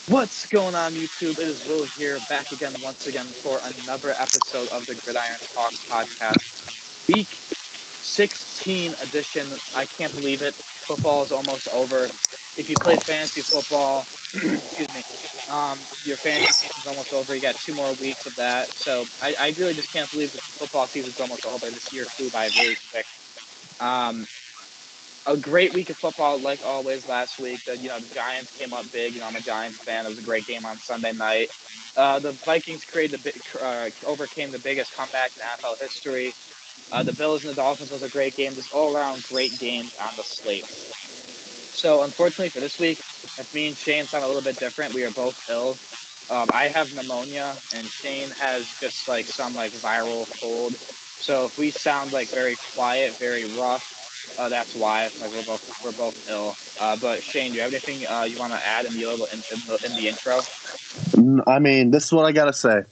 What's going on, YouTube? It is Will here, back again, once again, for another episode of the Gridiron Talk Podcast. Week 16 edition. I can't believe it. Football is almost over. If you play fantasy football, excuse me, your fantasy season is almost over. You got 2 more weeks of that. So I really just can't believe the football season is almost over. This year flew by really quick. Um, a great week of football, like always last week. The Giants came up big. I'm a Giants fan. It was a great game on Sunday night. The Vikings overcame the biggest comeback in NFL history. The Bills and the Dolphins was a great game. Just all around great games on the slate. So unfortunately for this week, if me and Shane sound a little bit different, we are both ill. I have pneumonia, and Shane has just like some like viral cold. So if we sound like very quiet, very rough, that's why. Like we're both ill. But Shane, do you have anything you want to add in the intro? I mean, this is what I gotta say.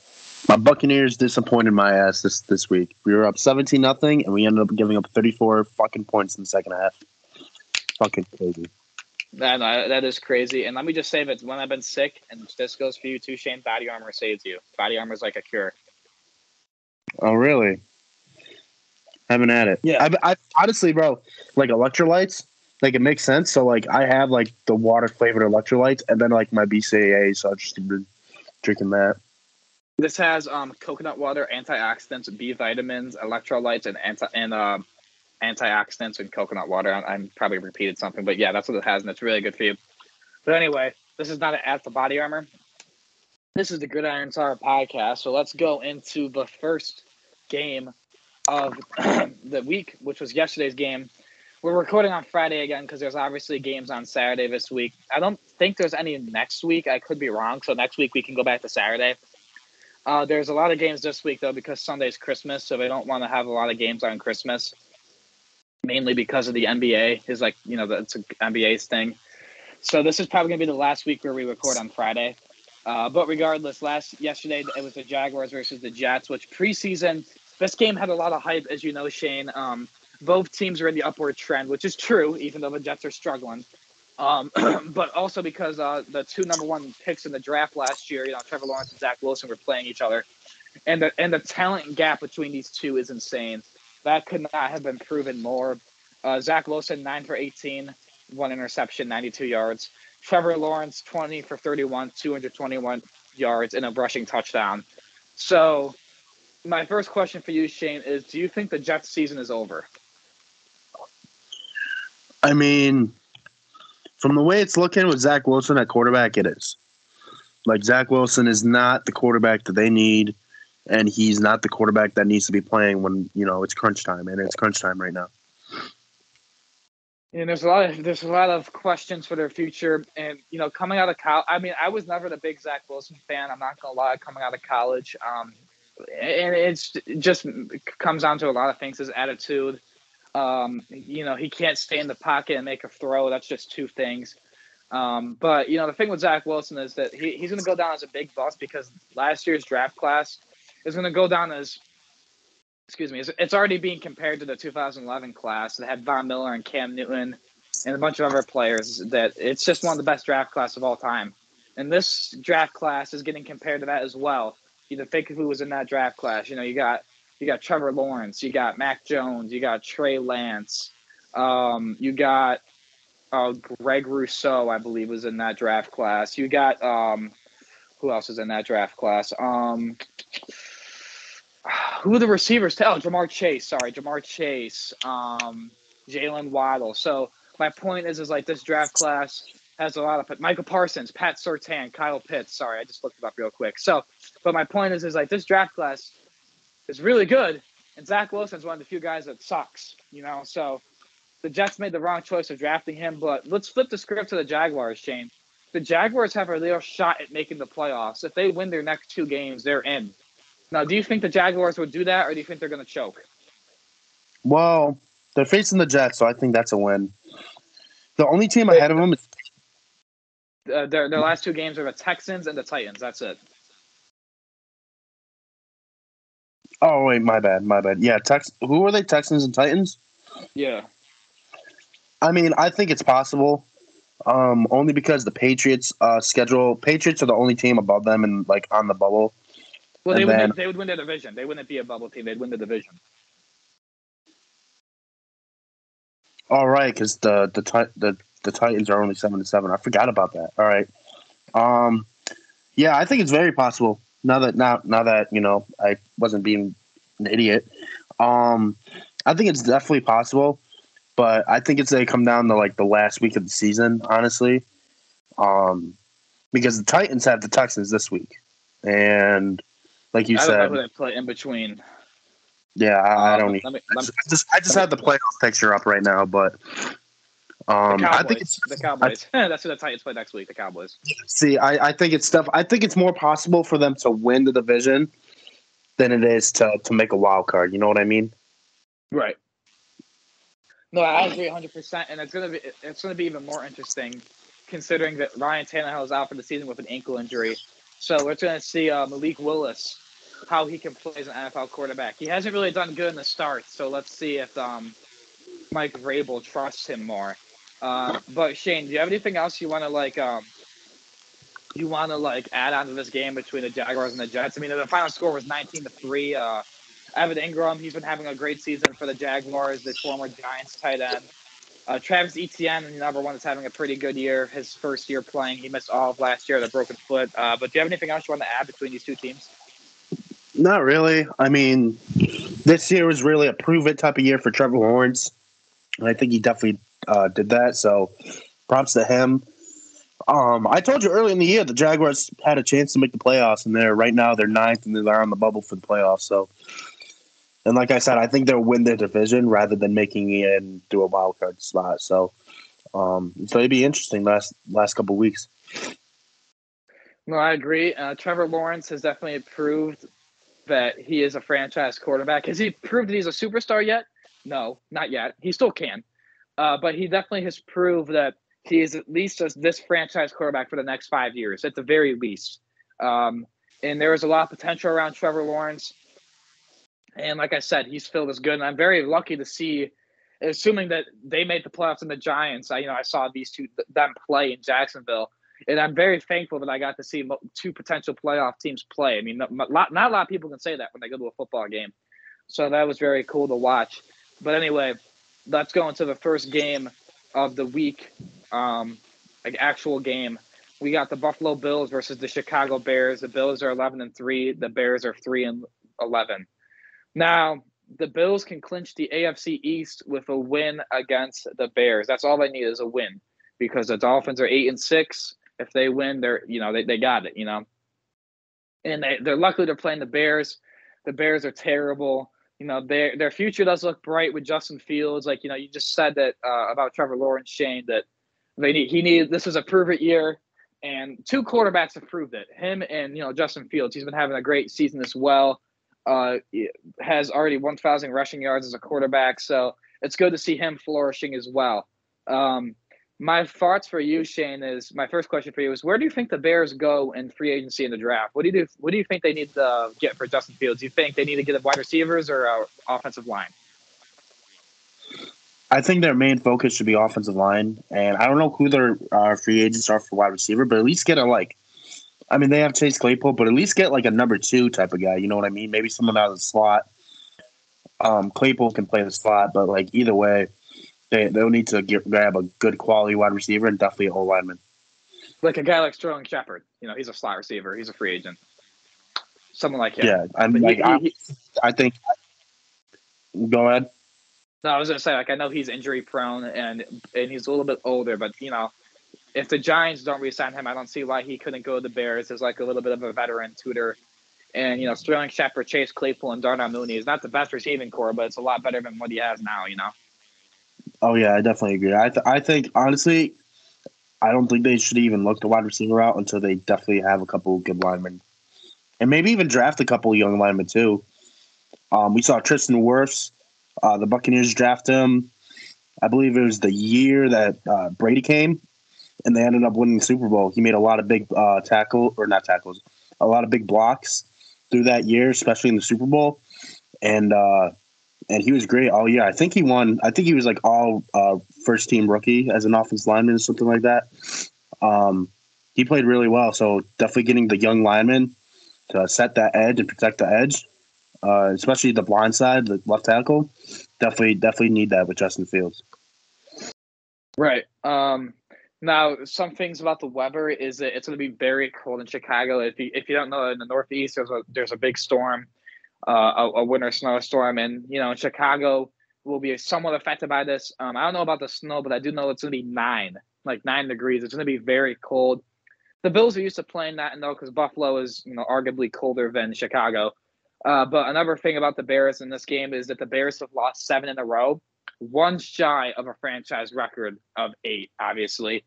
My Buccaneers disappointed my ass this week. We were up 17-0, and we ended up giving up 34 fucking points in the second half. Fucking crazy. That is crazy. And let me just say that when I've been sick, and this goes for you too, Shane, body armor saves you. Body armor is like a cure. Oh, really? Haven't had it. Yeah. I honestly, bro, like electrolytes, like it makes sense. So like I have like the water flavored electrolytes, and then like my BCAA, so I've just been drinking that. This has coconut water, antioxidants, B vitamins, electrolytes, and antioxidants and coconut water. I'm probably repeated something, but yeah, that's what it has, and it's really good for you. But anyway, this is not an ad for body armor. This is the Gridiron Talk Podcast. So let's go into the first game of the week, which was yesterday's game. We're recording on Friday again because there's obviously games on Saturday this week. I don't think there's any next week. I could be wrong. So next week we can go back to Saturday. There's a lot of games this week, though, because Sunday's Christmas, so they don't want to have a lot of games on Christmas, mainly because of the NBA. It's like, it's an NBA's thing. So this is probably going to be the last week where we record on Friday. But regardless, yesterday it was the Jaguars versus the Jets, which preseason, this game had a lot of hype, as you know, Shane. Both teams are in the upward trend, which is true, even though the Jets are struggling. But also because the two number one picks in the draft last year, Trevor Lawrence and Zach Wilson were playing each other, and the talent gap between these two is insane. That could not have been proven more. Zach Wilson 9 for 18, 1 interception, 92 yards. Trevor Lawrence 20 for 31, 221 yards, and a rushing touchdown. So my first question for you, Shane, is: do you think the Jets season is over? I mean, from the way it's looking with Zach Wilson at quarterback, it is. Like, Zach Wilson is not the quarterback that they need, and he's not the quarterback that needs to be playing when, it's crunch time, and it's crunch time right now. And there's a lot of questions for their future, and coming out of college. I mean, I was never the big Zach Wilson fan. I'm not gonna lie. Coming out of college, and it just comes down to a lot of things. His attitude. He can't stay in the pocket and make a throw. That's just two things. But the thing with Zach Wilson is that he's going to go down as a big bust because last year's draft class is going to go down as, it's already being compared to the 2011 class that had Von Miller and Cam Newton and a bunch of other players. That it's just one of the best draft class of all time. And this draft class is getting compared to that as well. Think of who was in that draft class. You got Trevor Lawrence, you got Mac Jones, you got Trey Lance, you got Greg Rousseau, I believe, was in that draft class. You got who else is in that draft class? Who are the receivers? Jamar Chase. Jalen Waddle. So my point is like this draft class has a lot of Michael Parsons, Pat Surtain, Kyle Pitts. Sorry, I just looked it up real quick. So, but my point is like this draft class is really good, and Zach Wilson's one of the few guys that sucks. So the Jets made the wrong choice of drafting him. But let's flip the script to the Jaguars, Shane. The Jaguars have a real shot at making the playoffs. If they win their next 2 games, they're in. Now, do you think the Jaguars would do that, or do you think they're going to choke? Well, they're facing the Jets, so I think that's a win. The only team ahead of them is their last 2 games are the Texans and the Titans. That's it. Oh, wait, my bad. Yeah, who are they, Texans and Titans? Yeah. I mean, I think it's possible. Only because the Patriots Patriots are the only team above them and like on the bubble. Well, they would win their division. They wouldn't be a bubble team. They'd win the division. All right, because the Titans are only 7-7. I forgot about that. All right. Yeah, I think it's very possible. Now that I wasn't being an idiot. I think it's definitely possible, but I think it's going to come down to like the last week of the season, honestly. Because the Titans have the Texans this week, and like you said, I don't know who they play in between. Yeah, I don't. I just have the playoff picture up right now, but I think it's the Cowboys. That's who the Titans play next week. The Cowboys. See, I think it's stuff. I think it's more possible for them to win the division than it is to make a wild card. You know what I mean? Right. No, I agree 100%, and it's gonna be even more interesting considering that Ryan Tannehill is out for the season with an ankle injury. So we're going to see Malik Willis, how he can play as an NFL quarterback. He hasn't really done good in the start, so let's see if Mike Vrabel trusts him more. But Shane, do you have anything else you want to add on to this game between the Jaguars and the Jets? I mean, the final score was 19-3. Evan Ingram, he's been having a great season for the Jaguars, the former Giants tight end. Travis Etienne, number one, is having a pretty good year. His first year playing, he missed all of last year with a broken foot. But do you have anything else you want to add between these two teams? Not really. I mean, this year was really a prove-it type of year for Trevor Lawrence, and I think he definitely did that. So, props to him. I told you early in the year the Jaguars had a chance to make the playoffs, and right now they're ninth, and they're on the bubble for the playoffs. So. And like I said, I think they'll win their division rather than making it in through a wild card slot. So it'd be interesting last couple of weeks. No, I agree. Trevor Lawrence has definitely proved that he is a franchise quarterback. Has he proved that he's a superstar yet? No, not yet. He still can. But he definitely has proved that he is at least this franchise quarterback for the next 5 years, at the very least. And there is a lot of potential around Trevor Lawrence. And like I said, he's filled as good. And I'm very lucky to see, assuming that they made the playoffs in the Giants. I saw them play in Jacksonville. And I'm very thankful that I got to see two potential playoff teams play. I mean, not a lot of people can say that when they go to a football game. So that was very cool to watch. But anyway, let's go into the first game of the week, actual game. We got the Buffalo Bills versus the Chicago Bears. The Bills are 11-3. The Bears are 3-11. Now, the Bills can clinch the AFC East with a win against the Bears. That's all they need is a win, because the Dolphins are 8-6. If they win, they got it, And they're luckily they're playing the Bears. The Bears are terrible. Their future does look bright with Justin Fields. You just said that about Trevor Lawrence, Shane, that this was a prove-it year, and two quarterbacks have proved it. Him and Justin Fields. He's been having a great season as well. Has already 1,000 rushing yards as a quarterback, so it's good to see him flourishing as well. My thoughts for you, Shane, my first question for you is, where do you think the Bears go in free agency in the draft? What do you think they need to get for Justin Fields? Do you think they need to get wide receivers or offensive line? I think their main focus should be offensive line, and I don't know who their free agents are for wide receiver, but at least get they have Chase Claypool, but at least get a number 2 type of guy. You know what I mean? Maybe someone out of the slot. Claypool can play the slot, but either way, they'll need to grab a good quality wide receiver and definitely an O-lineman. Like a guy like Sterling Shepard. He's a slot receiver. He's a free agent. Someone like him. Yeah, I think. Go ahead. No, I was going to say, I know he's injury prone and he's a little bit older, but if the Giants don't re-sign him, I don't see why he couldn't go to the Bears as a little bit of a veteran tutor. And, Sterling Shepard, Chase Claypool, and Darnell Mooney is not the best receiving core, but it's a lot better than what he has now, Oh, yeah, I definitely agree. I think, honestly, I don't think they should even look the wide receiver out until they definitely have a couple of good linemen. And maybe even draft a couple of young linemen, too. We saw Tristan Wirfs. The Buccaneers drafted him. I believe it was the year that Brady came. And they ended up winning the Super Bowl. He made a lot of big a lot of big blocks through that year, especially in the Super Bowl. And and he was great all year. I think he won. I think he was like all first team rookie as an offensive lineman or something like that. He played really well. So definitely getting the young lineman to set that edge and protect the edge, especially the blind side, the left tackle. Definitely need that with Justin Fields. Right. Now, some things about the weather is that it's going to be very cold in Chicago. If you don't know, in the Northeast, there's a big storm, a winter snowstorm, and in Chicago will be somewhat affected by this. I don't know about the snow, but I do know it's going to be 9 degrees. It's going to be very cold. The Bills are used to playing that, though, because Buffalo is arguably colder than Chicago. But another thing about the Bears in this game is that the Bears have lost 7 in a row. One shy of a franchise record of 8, obviously.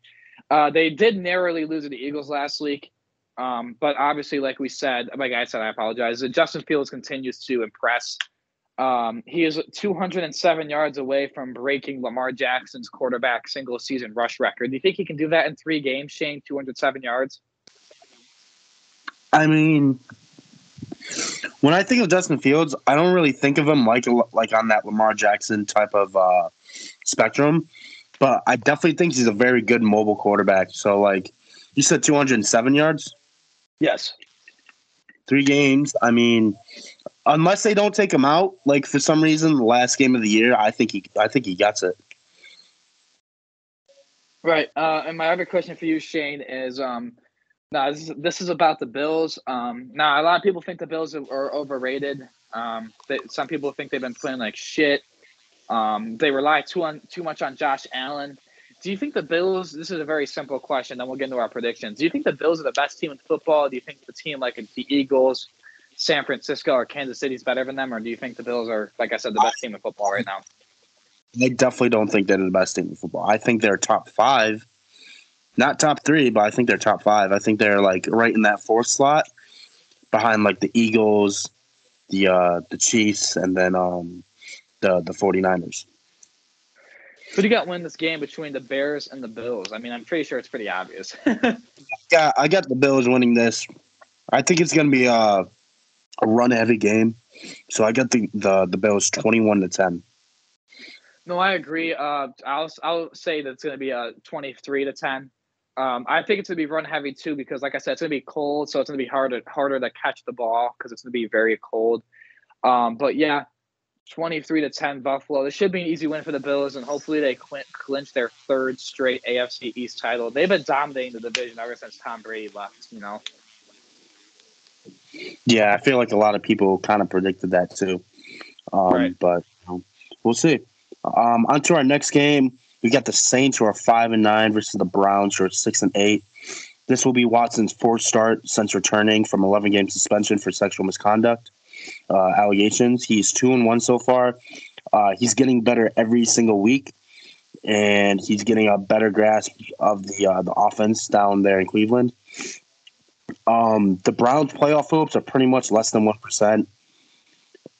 They did narrowly lose to the Eagles last week. But obviously, like I said, I apologize. Justin Fields continues to impress. He is 207 yards away from breaking Lamar Jackson's quarterback single-season rush record. Do you think he can do that in 3 games, Shane, 207 yards? I mean, when I think of Justin Fields, I don't really think of him like on that Lamar Jackson type of spectrum, but I definitely think he's a very good mobile quarterback. So, like, you said 207 yards? Yes. 3 games. I mean, unless they don't take him out, like for some reason, the last game of the year, I think he gets it. Right. And my other question for you, Shane, is now this is about the Bills. Now a lot of people think the Bills are overrated. Some people think they've been playing like shit. They rely too much on Josh Allen. Do you think the Bills? This is a very simple question. Then we'll get into our predictions. Do you think the Bills are the best team in football? Do you think the team like the Eagles, San Francisco, or Kansas City is better than them, or do you think the Bills are, like I said, the best team in football right now? I definitely don't think they're the best team in football. I think they're top 5, not top 3, but I think they're top 5. I think they're like right in that 4th slot, behind like the Eagles, the Chiefs, and then the 49ers. Who do you got win this game between the Bears and the Bills? I mean, I'm pretty sure it's pretty obvious. Yeah, I got the Bills winning this. I think it's going to be a run-heavy game, so I got the Bills 21-10. No, I agree. I'll say that it's going to be a 23-10. I think it's going to be run heavy too because, like I said, it's going to be cold, so it's going to be harder to catch the ball because it's going to be very cold. But yeah, 23-10 Buffalo. This should be an easy win for the Bills, and hopefully they clinch their 3rd straight AFC East title. They've been dominating the division ever since Tom Brady left. Yeah, I feel like a lot of people kind of predicted that too. Right. But we'll see. On to our next game. We got the Saints, who are 5-9, versus the Browns, who are 6-8. This will be Watson's 4th start since returning from 11-game suspension for sexual misconduct allegations. He's 2-1 so far. He's getting better every single week, and he's getting a better grasp of the offense down there in Cleveland. The Browns' playoff hopes are pretty much less than 1%,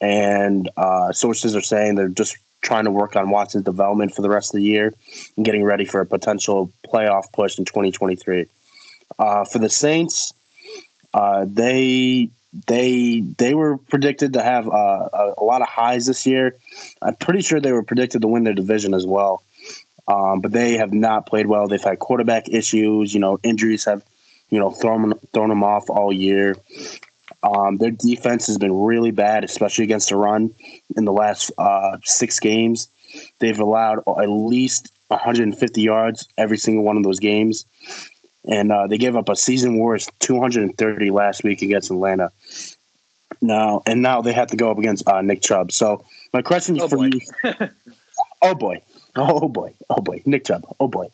and sources are saying they're just trying to work on Watson's development for the rest of the year and getting ready for a potential playoff push in 2023. For the Saints, they were predicted to have a lot of highs this year. I'm pretty sure they were predicted to win their division as well. But they have not played well. They've had quarterback issues. Injuries have, thrown them off all year. Their defense has been really bad, especially against the run in the last 6 games. They've allowed at least 150 yards every single one of those games. And they gave up a season worst 230 last week against Atlanta. Now they have to go up against Nick Chubb. So my question for you, oh boy, Nick Chubb, oh boy.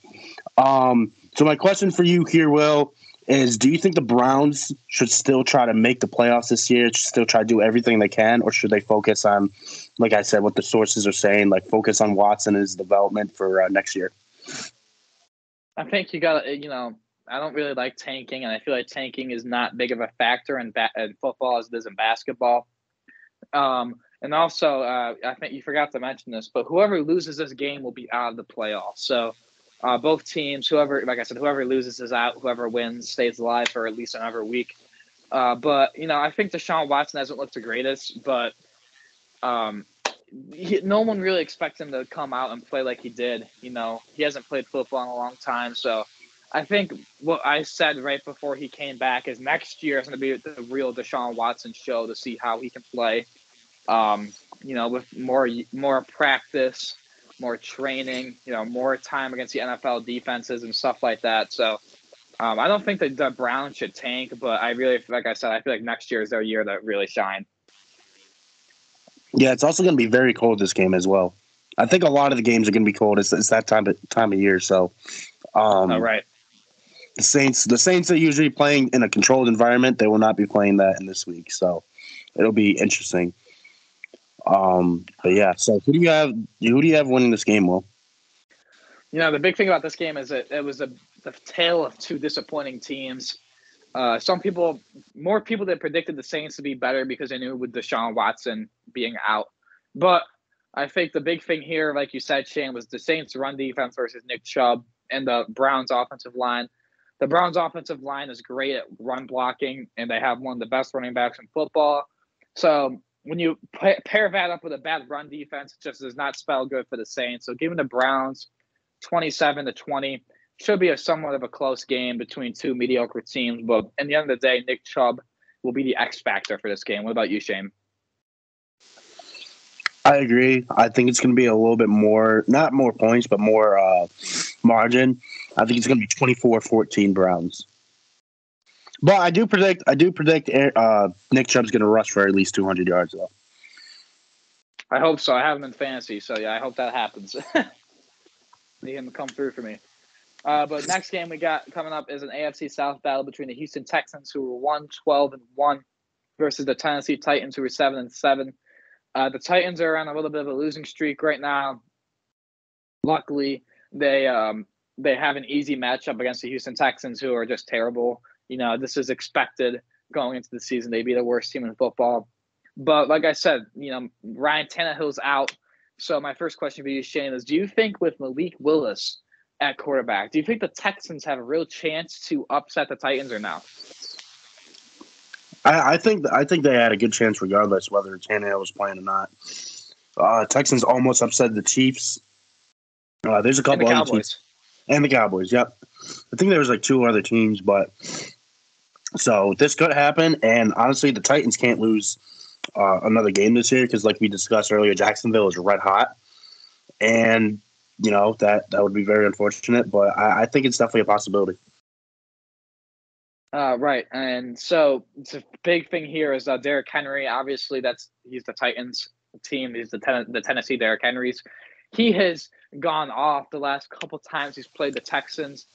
So my question for you here, Will, is: do you think the Browns should still try to make the playoffs this year? Should still try to do everything they can, or should they focus on, like I said, what the sources are saying, like focus on Watson and his development for next year? I think you got to, I don't really like tanking, and I feel like tanking is not big of a factor in football as it is in basketball. And also, I think you forgot to mention this, but whoever loses this game will be out of the playoffs. So both teams, whoever loses is out. Whoever wins stays alive for at least another week. But I think Deshaun Watson hasn't looked the greatest, but no one really expects him to come out and play like he did. He hasn't played football in a long time. So I think what I said right before he came back is next year is going to be the real Deshaun Watson show to see how he can play. With more practice, more training, more time against the NFL defenses and stuff like that. So I don't think that the Browns should tank, but like I said, I feel like next year is their year to really shine. Yeah, it's also going to be very cold this game as well. I think a lot of the games are going to be cold. It's that time of year. So, right. The Saints are usually playing in a controlled environment. They will not be playing that in this week, so it'll be interesting. But yeah, so who do you have winning this game, Will? The big thing about this game is that it was the tale of two disappointing teams. More people that predicted the Saints to be better because they knew with Deshaun Watson being out. But I think the big thing here, like you said, Shane, was the Saints' run defense versus Nick Chubb and the Browns' offensive line. The Browns' offensive line is great at run blocking, and they have one of the best running backs in football. So when you pair that up with a bad run defense, it just does not spell good for the Saints. So giving the Browns 27-20 should be somewhat of a close game between two mediocre teams. But at the end of the day, Nick Chubb will be the X factor for this game. What about you, Shane? I agree. I think it's going to be a little bit more, not more points, but more margin. I think it's going to be 24-14 Browns. But I do predict Nick Chubb's going to rush for at least 200 yards, though. I hope so. I have him in fantasy, so yeah, I hope that happens. Need him to come through for me. But next game we got coming up is an AFC South battle between the Houston Texans, who were 1-12-1, versus the Tennessee Titans, who were 7-7. The Titans are on a little bit of a losing streak right now. Luckily, they have an easy matchup against the Houston Texans, who are just terrible. This is expected going into the season. They'd be the worst team in football. But like I said, Ryan Tannehill's out. So my first question for you, Shane, is do you think with Malik Willis at quarterback, do you think the Texans have a real chance to upset the Titans or no? I think they had a good chance regardless whether Tannehill was playing or not. Texans almost upset the Chiefs. There's a couple other teams. And the Cowboys, yep. I think there was like two other teams, but so this could happen. And honestly, the Titans can't lose another game this year because, like we discussed earlier, Jacksonville is red hot, and that would be very unfortunate. But I think it's definitely a possibility. Right, and so the big thing here is Derrick Henry. Obviously, he's the Titans team. He's the Tennessee Derrick Henrys. He has gone off the last couple times he's played the Texans.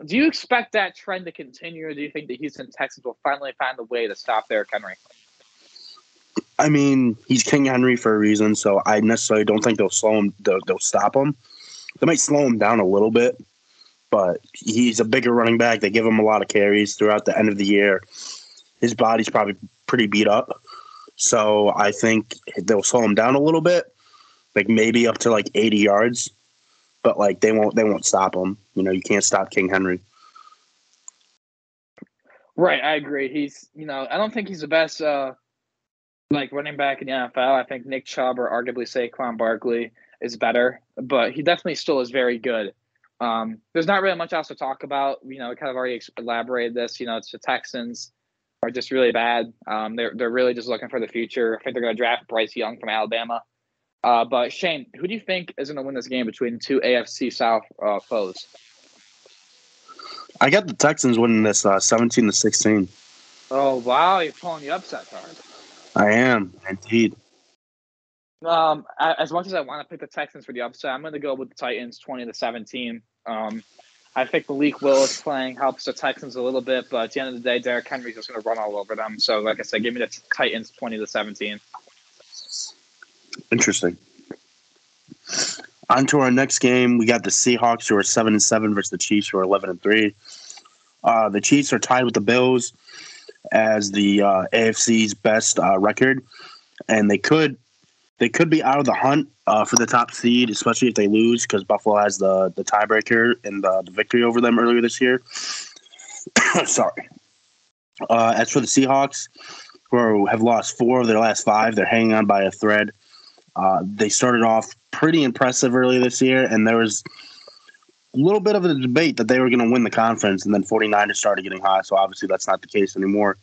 Do you expect that trend to continue, or do you think the Houston Texans will finally find a way to stop Derrick Henry? I mean, he's King Henry for a reason, so I necessarily don't think they'll slow him. They'll stop him. They might slow him down a little bit, but he's a bigger running back. They give him a lot of carries throughout the end of the year. His body's probably pretty beat up, so I think they'll slow him down a little bit, like maybe up to like 80 yards. But like they won't stop him. You can't stop King Henry. Right, I agree. He's I don't think he's the best running back in the NFL. I think Nick Chubb or arguably Saquon Barkley is better, but he definitely still is very good. There's not really much else to talk about. We kind of already elaborated this. It's the Texans are just really bad. They're really just looking for the future. I think they're going to draft Bryce Young from Alabama. But Shane, who do you think is going to win this game between two AFC South foes? I got the Texans winning this 17-16. Oh wow, you're pulling the upset card. I am indeed. As much as I want to pick the Texans for the upset, I'm going to go with the Titans 20-17. I think Malik Willis playing helps the Texans a little bit, but at the end of the day, Derrick Henry's just going to run all over them. So, like I said, give me the Titans 20-17. Interesting. On to our next game. We got the Seahawks, who are 7-7, versus the Chiefs, who are 11-3. The Chiefs are tied with the Bills as the AFC's best record, and they could be out of the hunt for the top seed, especially if they lose, because Buffalo has the tiebreaker and the victory over them earlier this year. Sorry. As for the Seahawks, who have lost 4 of their last 5, they're hanging on by a thread. They started off pretty impressive early this year, and there was a little bit of a debate that they were going to win the conference, and then 49ers started getting hot, so obviously that's not the case anymore.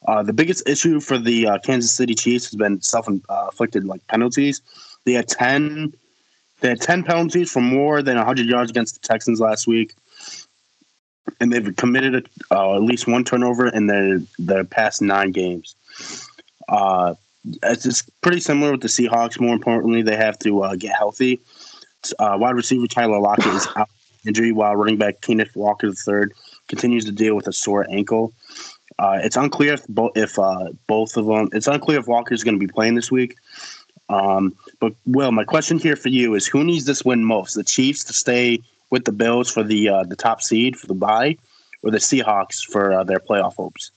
The biggest issue for the Kansas City Chiefs has been self-inflicted penalties. They had 10 penalties for more than 100 yards against the Texans last week, and they've committed at least one turnover in their past 9 games. It's just pretty similar with the Seahawks. More importantly, they have to get healthy. Wide receiver Tyler Lockett is out with injury, while running back Kenneth Walker III continues to deal with a sore ankle. It's unclear if both of them. It's unclear if Walker's going to be playing this week. But Will, my question here for you is: who needs this win most? The Chiefs to stay with the Bills for the top seed for the bye, or the Seahawks for their playoff hopes?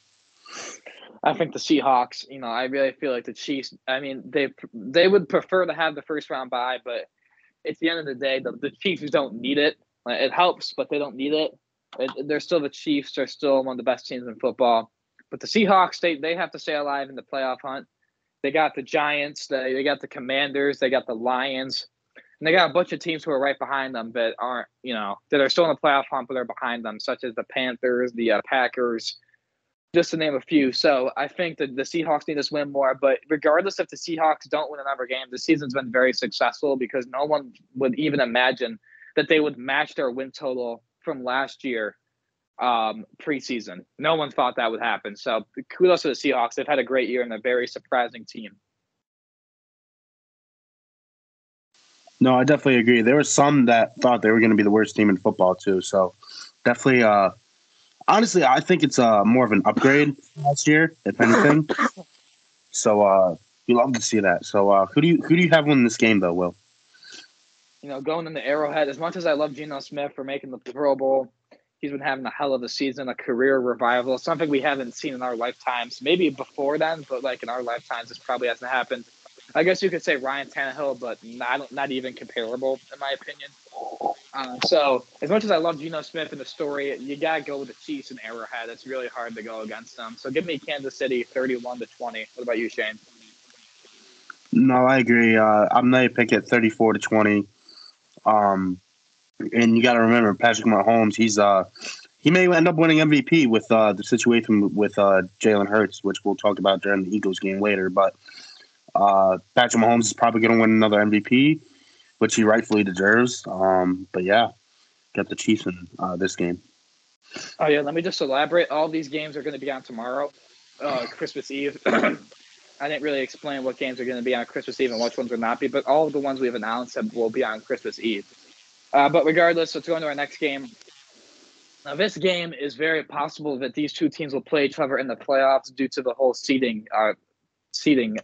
I think the Seahawks. I really feel like the Chiefs. I mean, they would prefer to have the first round bye, but at the end of the day, the Chiefs don't need it. It helps, but they don't need it. They're still the Chiefs. They're still one of the best teams in football. But the Seahawks, they have to stay alive in the playoff hunt. They got the Giants. They got the Commanders. They got the Lions. And they got a bunch of teams who are right behind them that aren't, that are still in the playoff hunt, but they're behind them, such as the Panthers, the Packers, just to name a few. So I think that the Seahawks need this win more. But regardless if the Seahawks don't win another game, the season's been very successful because no one would even imagine that they would match their win total from last year preseason. No one thought that would happen. So kudos to the Seahawks. They've had a great year and they're a very surprising team. No, I definitely agree. There were some that thought they were going to be the worst team in football too. So definitely, honestly, I think it's more of an upgrade from last year, if anything. So you love to see that. So who do you have winning this game though, Will? Going in the Arrowhead, as much as I love Geno Smith for making the Pro Bowl, he's been having a hell of a season, a career revival, something we haven't seen in our lifetimes. Maybe before then, but in our lifetimes, this probably hasn't happened. I guess you could say Ryan Tannehill, but not even comparable, in my opinion. So as much as I love Geno Smith and the story, you got to go with the Chiefs and Arrowhead. It's really hard to go against them. So give me Kansas City 31-20. What about you, Shane? No, I agree. I'm going to pick it 34-20. And you got to remember, Patrick Mahomes, he may end up winning MVP with the situation with Jalen Hurts, which we'll talk about during the Eagles game later. But Patrick Mahomes is probably going to win another MVP, which he rightfully deserves. But yeah, got the Chiefs in this game. Oh yeah, let me just elaborate. All these games are going to be on tomorrow, Christmas Eve. I didn't really explain what games are going to be on Christmas Eve and which ones will not be, but all of the ones we've announced will be on Christmas Eve. But regardless, let's go into our next game. Now, this game is very possible that these two teams will play each other in the playoffs due to the whole seeding thing.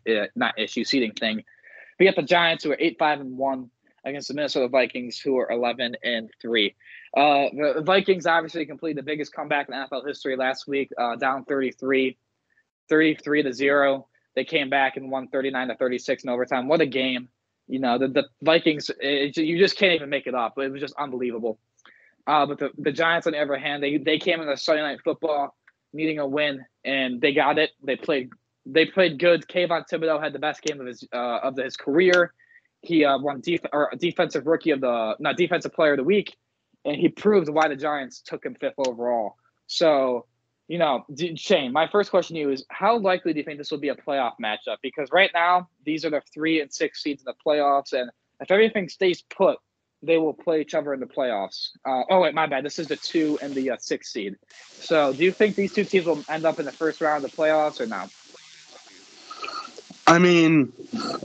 We got the Giants, who are 8-5-1, against the Minnesota Vikings, who are 11-3. The Vikings obviously completed the biggest comeback in NFL history last week, down 33-0. They came back and won 39-36 in overtime. What a game. The Vikings, you just can't even make it up. It was just unbelievable. But the Giants, on the other hand, they came in the Sunday Night Football needing a win, and they got it. They played good. Kayvon Thibodeau had the best game of his career. He won defensive player of the week, and he proved why the Giants took him 5th overall. So, Shane, my first question to you is, how likely do you think this will be a playoff matchup? Because right now, these are the 3 and 6 seeds in the playoffs, and if everything stays put, they will play each other in the playoffs. Wait, my bad. This is the 2 and the 6 seed. So do you think these two teams will end up in the first round of the playoffs or no? I mean,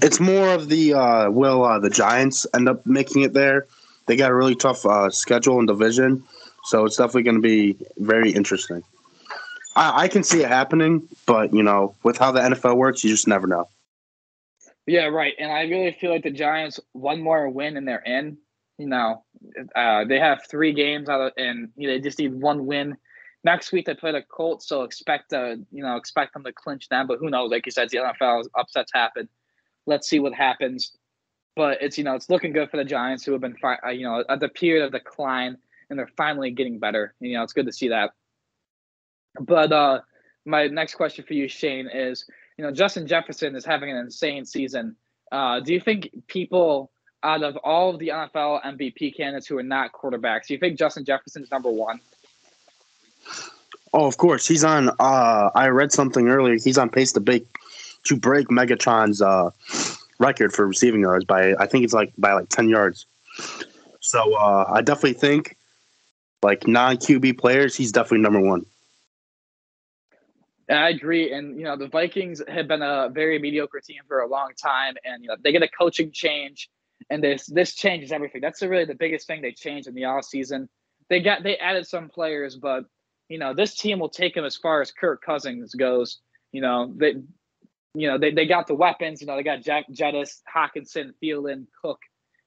it's more of the Giants end up making it there. They got a really tough schedule and division, so it's definitely going to be very interesting. I can see it happening, but, with how the NFL works, you just never know. Yeah, right. And I really feel like the Giants, one more win and they're in. They have 3 games and they just need 1 win. Next week they play the Colts, so expect them to clinch them. But who knows? Like you said, the NFL upsets happen. Let's see what happens. But it's looking good for the Giants, who have been at the period of decline, and they're finally getting better. It's good to see that. But my next question for you, Shane, is Justin Jefferson is having an insane season. Do you think people out of all of the NFL MVP candidates who are not quarterbacks, do you think Justin Jefferson is number one? Oh, of course. He's on. I read something earlier. He's on pace to break Megatron's record for receiving yards by, I think it's by 10 yards. So I definitely think, like, non-QB players, he's definitely number one. I agree. And, the Vikings have been a very mediocre team for a long time. And, they get a coaching change, and this changes everything. That's really the biggest thing they changed in the offseason. They added some players, but, this team will take them as far as Kirk Cousins goes. They got the weapons. They got Jettis, Hawkinson, Thielen, Cook.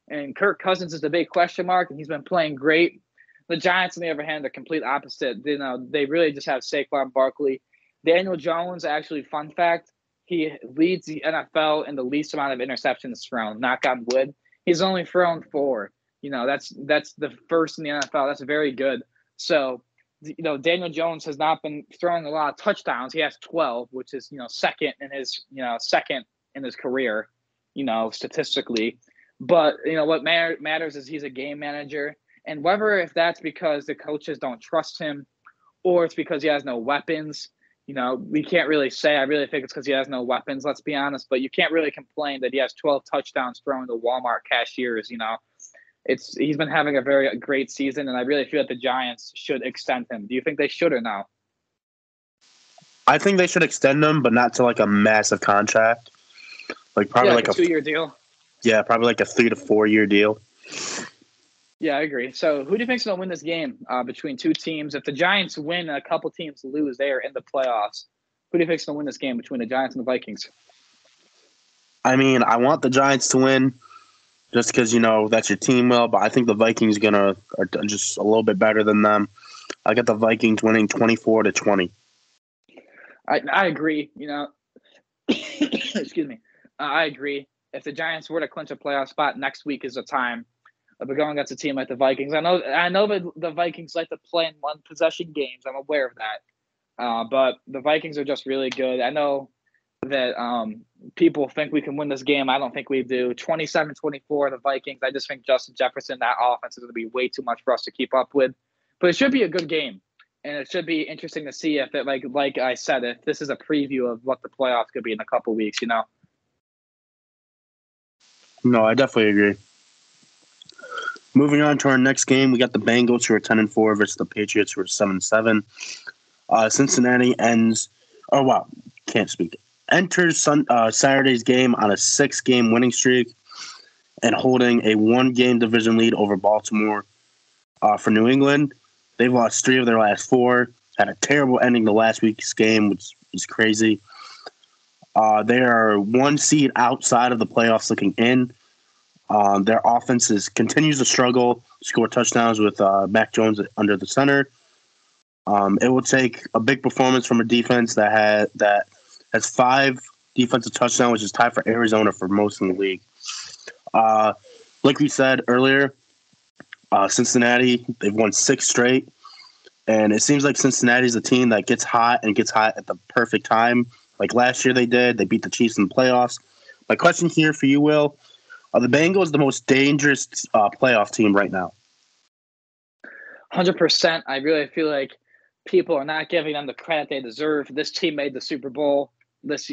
And Kirk Cousins is the big question mark, and he's been playing great. The Giants, on the other hand, are complete opposite. They really just have Saquon Barkley. Daniel Jones, actually, fun fact, he leads the NFL in the least amount of interceptions thrown. Knock on wood. He's only thrown 4. That's the first in the NFL. That's very good. So, Daniel Jones has not been throwing a lot of touchdowns. He has 12, which is, second in his career, statistically. But, what matters is he's a game manager. And if that's because the coaches don't trust him or it's because he has no weapons, we can't really say. I really think it's because he has no weapons, let's be honest. But you can't really complain that he has 12 touchdowns throwing to Walmart cashiers, He's been having a very great season, and I really feel that the Giants should extend him. Do you think they should or no? I think they should extend him, but not to like a massive contract. Probably like a 2-year deal. Yeah, probably like a 3 to 4 year deal. Yeah, I agree. So who do you think's going to win this game between two teams? If the Giants win and a couple teams lose, they are in the playoffs. Who do you think's going to win this game between the Giants and the Vikings? I mean, I want the Giants to win just because, that's your team, but I think the Vikings are just a little bit better than them. I got the Vikings winning 24-20. I agree. Excuse me. I agree. If the Giants were to clinch a playoff spot, next week is the time. But going against a team like the Vikings, I know that the Vikings like to play in one possession games. I'm aware of that. But the Vikings are just really good. I know that people think we can win this game. I don't think we do. 27-24, the Vikings. I just think Justin Jefferson, that offense is going to be way too much for us to keep up with. But it should be a good game. And it should be interesting to see if it, like I said, if this is a preview of what the playoffs could be in a couple weeks, No, I definitely agree. Moving on to our next game, we got the Bengals, who are 10-4 versus the Patriots, who are 7-7. Cincinnati ends. Oh wow, can't speak. Enters Saturday's game on a 6-game winning streak and holding a 1-game division lead over Baltimore. For New England, they've lost 3 of their last 4. Had a terrible ending to last week's game, which is crazy. They are 1 seed outside of the playoffs looking in. Their offense continues to struggle, score touchdowns with Mac Jones under the center. It will take a big performance from a defense that has 5 defensive touchdowns, which is tied for Arizona for most in the league. Like we said earlier, Cincinnati, they've won 6 straight. And it seems like Cincinnati is a team that gets hot at the perfect time. Like last year they did. They beat the Chiefs in the playoffs. My question here for you, Will, are the Bengals the most dangerous playoff team right now? 100%. I really feel like people are not giving them the credit they deserve. This team made the Super Bowl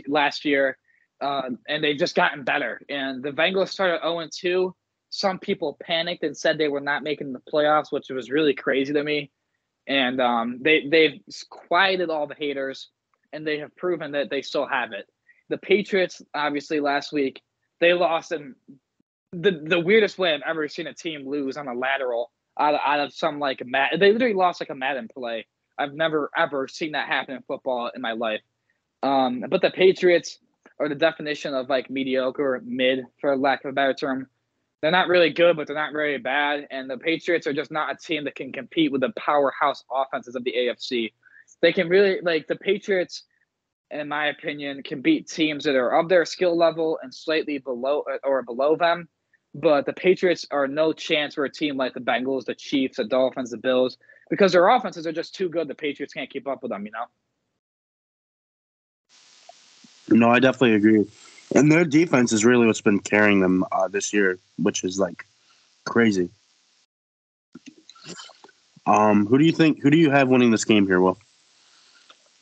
last year, and they've just gotten better. And the Bengals started 0-2. Some people panicked and said they were not making the playoffs, which was really crazy to me. And they've quieted all the haters, and they have proven that they still have it. The Patriots, obviously, last week, they lost in the weirdest way I've ever seen a team lose on a lateral out of some they literally lost like a Madden play. I've never ever seen that happen in football in my life. But the Patriots are the definition of mediocre, mid, for lack of a better term. They're not really good, but they're not very bad. And the Patriots are just not a team that can compete with the powerhouse offenses of the AFC. They can really the Patriots, in my opinion, can beat teams that are of their skill level and slightly below them. But the Patriots are no chance for a team like the Bengals, the Chiefs, the Dolphins, the Bills, because their offenses are just too good. The Patriots can't keep up with them, No, I definitely agree. And their defense is really what's been carrying them this year, which is like crazy. Who do you have winning this game here, Will?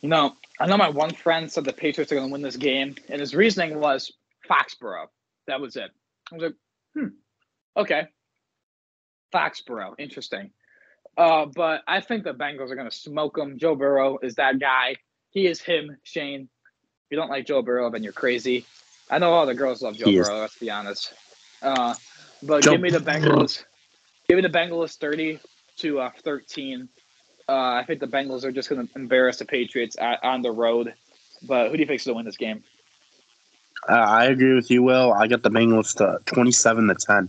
I know my one friend said the Patriots are going to win this game, and his reasoning was Foxborough. That was it. I was like, okay. Foxborough, interesting. But I think the Bengals are going to smoke them. Joe Burrow is that guy. He is him, Shane. If you don't like Joe Burrow, then you're crazy. I know all the girls love Joe Burrow, let's be honest. But give me the Bengals. Give me the Bengals 30-13. I think the Bengals are just going to embarrass the Patriots on the road. But who do you think is going to win this game? I agree with you, Will. I got the Bengals to 27-10.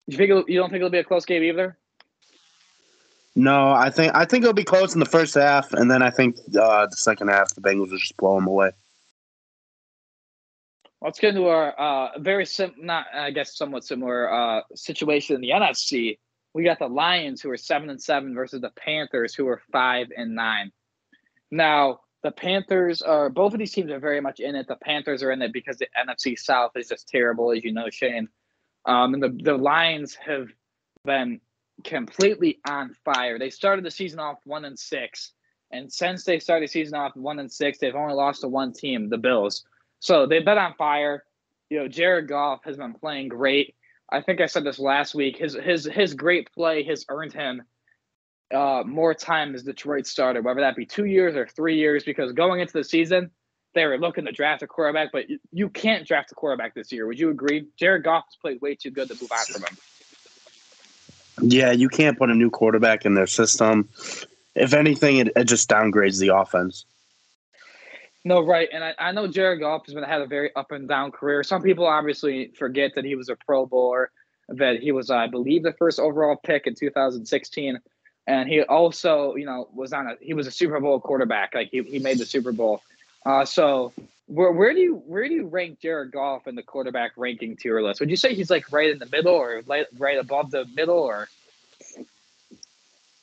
You don't think it'll be a close game either? No, I think it'll be close in the first half, and then I think the second half the Bengals will just blow them away. Let's get into our somewhat similar situation in the NFC. We got the Lions, who are 7-7, versus the Panthers, who are 5-9. Now, the Panthers both of these teams are very much in it. The Panthers are in it because the NFC South is just terrible, as you know, Shane. And the Lions have been completely on fire. They started the season off 1-6, and since they started the season off 1-6, they've only lost to one team, the Bills. So they've been on fire. Jared Goff has been playing great. I think I said this last week. His great play has earned him more time as Detroit starter, whether that be 2 years or 3 years, because going into the season, they were looking to draft a quarterback, but you can't draft a quarterback this year. Would you agree? Jared Goff has played way too good to move on from him. Yeah, you can't put a new quarterback in their system. If anything, it just downgrades the offense. No, right. And I know Jared Goff has had a very up and down career. Some people obviously forget that he was a Pro Bowler, that he was, I believe, the first overall pick in 2016. And he also, he was a Super Bowl quarterback. Like he made the Super Bowl. So where do you rank Jared Goff in the quarterback ranking tier list? Would you say he's like right in the middle or right above the middle, or?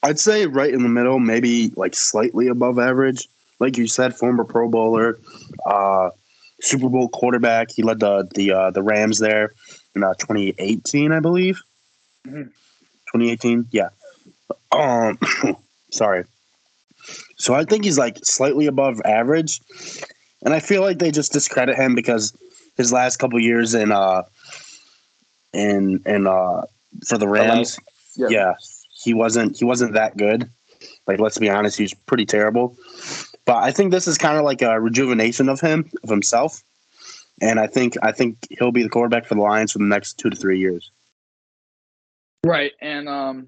I'd say right in the middle, maybe like slightly above average. Like you said, former Pro Bowler, Super Bowl quarterback. He led the Rams there in 2018, I believe. Mm-hmm. 2018, yeah. Sorry. So I think he's like slightly above average, and I feel like they just discredit him because his last couple years in for the Rams, yeah, he wasn't that good. Like, let's be honest, he's pretty terrible. But I think this is kind of like a rejuvenation of himself, and I think he'll be the quarterback for the Lions for the next 2 to 3 years. Right, and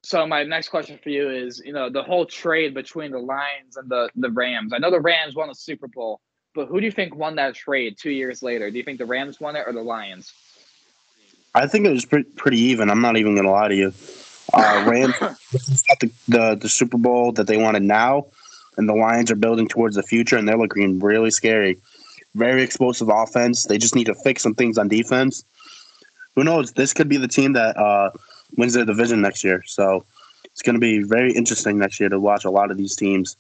so my next question for you is, the whole trade between the Lions and the Rams. I know the Rams won the Super Bowl, but who do you think won that trade 2 years later? Do you think the Rams won it or the Lions? I think it was pretty even. I'm not even going to lie to you. Rams got the Super Bowl that they wanted now, and the Lions are building towards the future, and they're looking really scary. Very explosive offense. They just need to fix some things on defense. Who knows? This could be the team that wins their division next year. So it's going to be very interesting next year to watch a lot of these teams.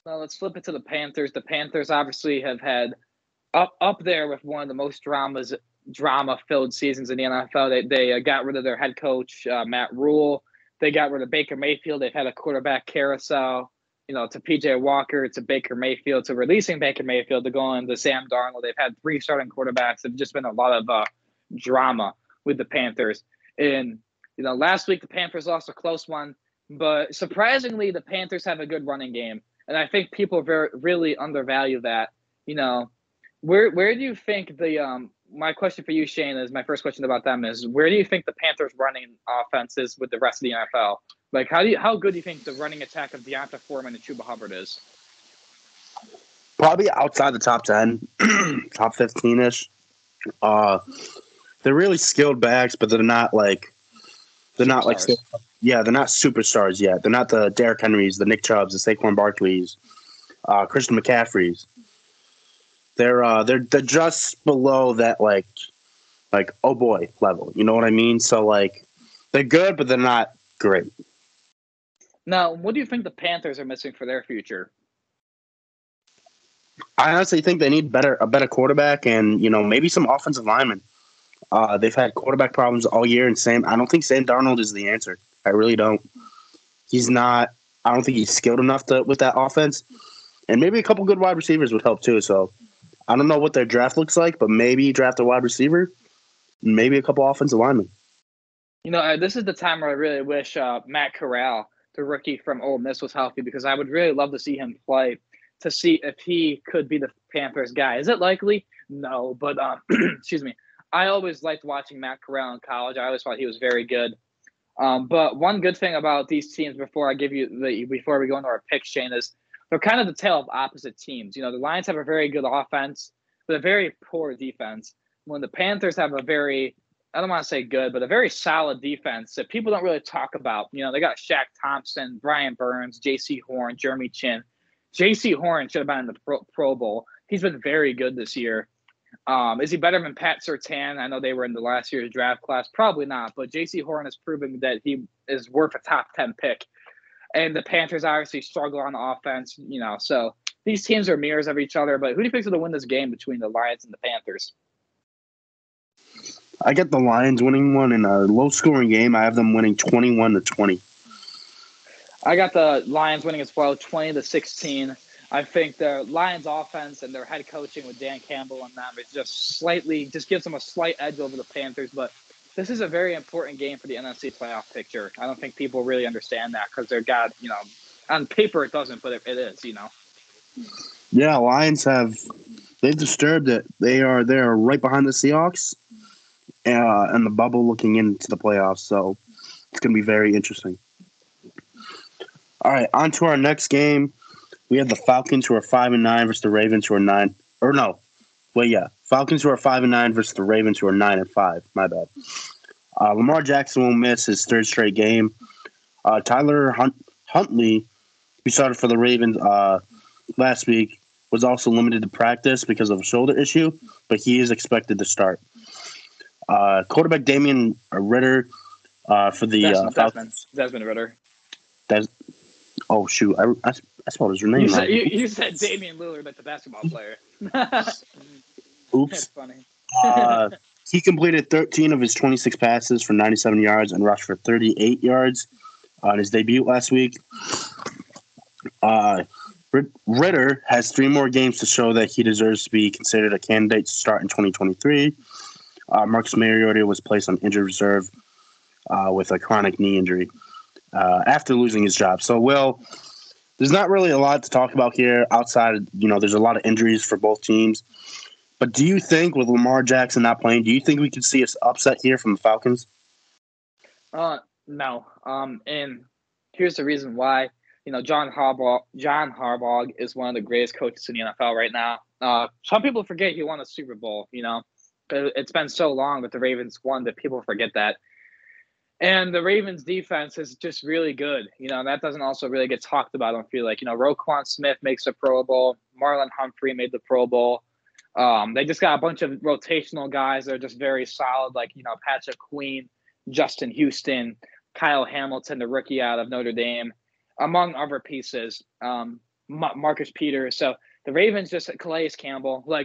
Well, let's flip it to the Panthers. The Panthers obviously have had up there with one of the most drama-filled seasons in the NFL. They got rid of their head coach, Matt Rule. They got rid of Baker Mayfield. They've had a quarterback carousel, to P.J. Walker, to Baker Mayfield, to releasing Baker Mayfield, to going to Sam Darnold. They've had 3 starting quarterbacks. There's just been a lot of drama with the Panthers. And, last week the Panthers lost a close one, but surprisingly the Panthers have a good running game. And I think people really undervalue that. Where do you think my question for you, Shane, is my first question about them is, where do you think the Panthers running offense is with the rest of the NFL? Like, how good do you think the running attack of Deonta Foreman and Chuba Hubbard is? Probably outside the top 10, top 15-ish. They're really skilled backs, but they're not they're not superstars yet. They're not the Derrick Henrys, the Nick Chubbs, the Saquon Barkleys, Christian McCaffreys. They're just below that like oh boy level. You know what I mean? So they're good, but they're not great. Now, what do you think the Panthers are missing for their future? I honestly think they need a better quarterback and maybe some offensive linemen. They've had quarterback problems all year, and I don't think Sam Darnold is the answer. I really don't. He's not. I don't think he's skilled enough with that offense, and maybe a couple good wide receivers would help too. So I don't know what their draft looks like, but maybe draft a wide receiver, maybe a couple offensive linemen. This is the time where I really wish Matt Corral, the rookie from Ole Miss, was healthy, because I would really love to see him play to see if he could be the Panthers guy. Is it likely? No, but excuse me. I always liked watching Matt Corral in college. I always thought he was very good. But one good thing about these teams, before we go into our picks, Shane, is they're kind of the tale of opposite teams. The Lions have a very good offense, but a very poor defense. When the Panthers have a very, I don't want to say good, but a very solid defense that people don't really talk about. They got Shaq Thompson, Brian Burns, J.C. Horn, Jeremy Chin. J.C. Horn should have been in the Pro Bowl. He's been very good this year. Is he better than Pat Surtain? I know they were in the last year's draft class. Probably not, but J.C. Horn has proven that he is worth a top 10 pick. And the Panthers obviously struggle on offense, so these teams are mirrors of each other. But who do you think is going to win this game between the Lions and the Panthers? I get the Lions winning one in a low-scoring game. I have them winning 21-20. I got the Lions winning as well, 20-16. I think the Lions' offense and their head coaching with Dan Campbell and them is just gives them a slight edge over the Panthers. But this is a very important game for the NFC playoff picture. I don't think people really understand that, because on paper it doesn't, but it is, Yeah, Lions they've disturbed it. They're right behind the Seahawks and the bubble looking into the playoffs. So it's going to be very interesting. All right, on to our next game. We have the Falcons, who are 5-9, versus the Ravens, who are 9. Or no, Falcons, who are 5-9, versus the Ravens, who are 9-5. My bad. Lamar Jackson will miss his third straight game. Tyler Huntley, who started for the Ravens last week, was also limited to practice because of a shoulder issue, but he is expected to start. Quarterback Damian Ryder for the Falcons. Desmond Ridder. Oh shoot! I spelled his name wrong. right. You said Damian Lillard, like the basketball player. Oops. That's funny. He completed 13 of his 26 passes for 97 yards and rushed for 38 yards on his debut last week. Ryder has 3 more games to show that he deserves to be considered a candidate to start in 2023. Marcus Mariota was placed on injured reserve with a chronic knee injury after losing his job. So, there's not really a lot to talk about here outside, there's a lot of injuries for both teams. But do you think, with Lamar Jackson not playing, do you think we could see an upset here from the Falcons? No. And here's the reason why. John Harbaugh is one of the greatest coaches in the NFL right now. Some people forget he won a Super Bowl, It's been so long that the Ravens won that people forget that. And the Ravens defense is just really good. That doesn't also really get talked about, I don't feel like. Roquan Smith makes the Pro Bowl. Marlon Humphrey made the Pro Bowl. They just got a bunch of rotational guys that are just very solid, like, Patrick Queen, Justin Houston, Kyle Hamilton, the rookie out of Notre Dame, among other pieces, Marcus Peters. So the Ravens just Calais Campbell, they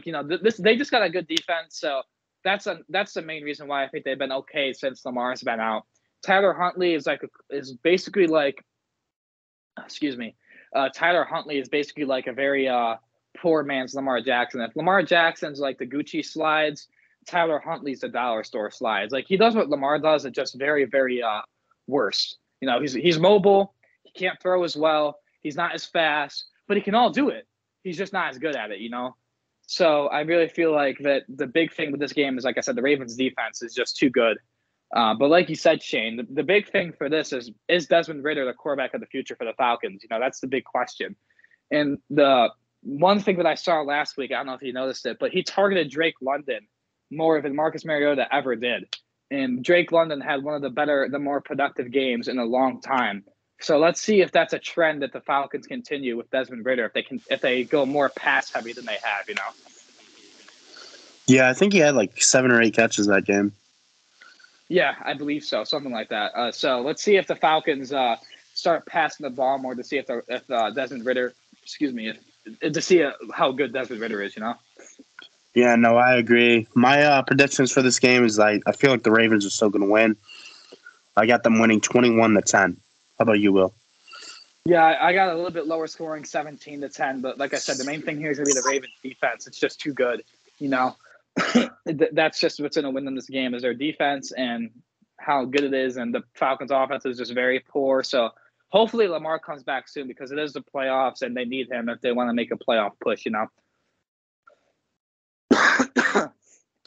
just got a good defense. So that's the main reason why I think they've been okay since Lamar's been out. Tyler Huntley is basically like a very poor man's Lamar Jackson. If Lamar Jackson's like the Gucci slides, Tyler Huntley's the dollar store slides. Like, he does what Lamar does, it's just very, very worse. He's mobile. He can't throw as well. He's not as fast, but he can all do it. He's just not as good at it, So I really feel like that the big thing with this game is, like I said, the Ravens defense is just too good. But like you said, Shane, the big thing for this is Desmond Ridder the quarterback of the future for the Falcons? That's the big question. And the one thing that I saw last week, I don't know if you noticed it, but he targeted Drake London more than Marcus Mariota ever did. And Drake London had one of the more productive games in a long time. So let's see if that's a trend that the Falcons continue with Desmond Ridder, if they go more pass heavy than they have, Yeah, I think he had like 7 or 8 catches that game. Yeah, I believe so, something like that. So let's see if the Falcons start passing the ball more to see if Desmond Ridder, to see how good Desmond Ritter is, Yeah, no, I agree. My predictions for this game is I feel like the Ravens are still going to win. I got them winning 21-10. How about you, Will? Yeah, I got a little bit lower scoring, 17-10. But like I said, the main thing here is going to be the Ravens defense. It's just too good, That's just what's going to win them this game is their defense and how good it is. And the Falcons' offense is just very poor. So hopefully Lamar comes back soon because it is the playoffs and they need him if they want to make a playoff push, All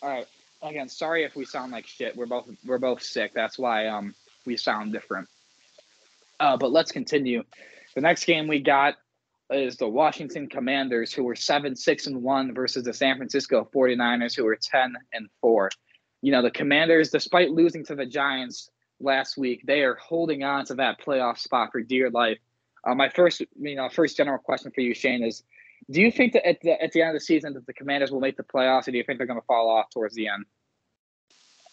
right. Again, sorry if we sound like shit. We're both sick. That's why we sound different. But let's continue. The next game we got is the Washington Commanders, who were 7-6-1 versus the San Francisco 49ers, who were 10-4. The Commanders, despite losing to the Giants last week, they are holding on to that playoff spot for dear life. My first general question for you, Shane, is: do you think that at the end of the season that the Commanders will make the playoffs, or do you think they're going to fall off towards the end?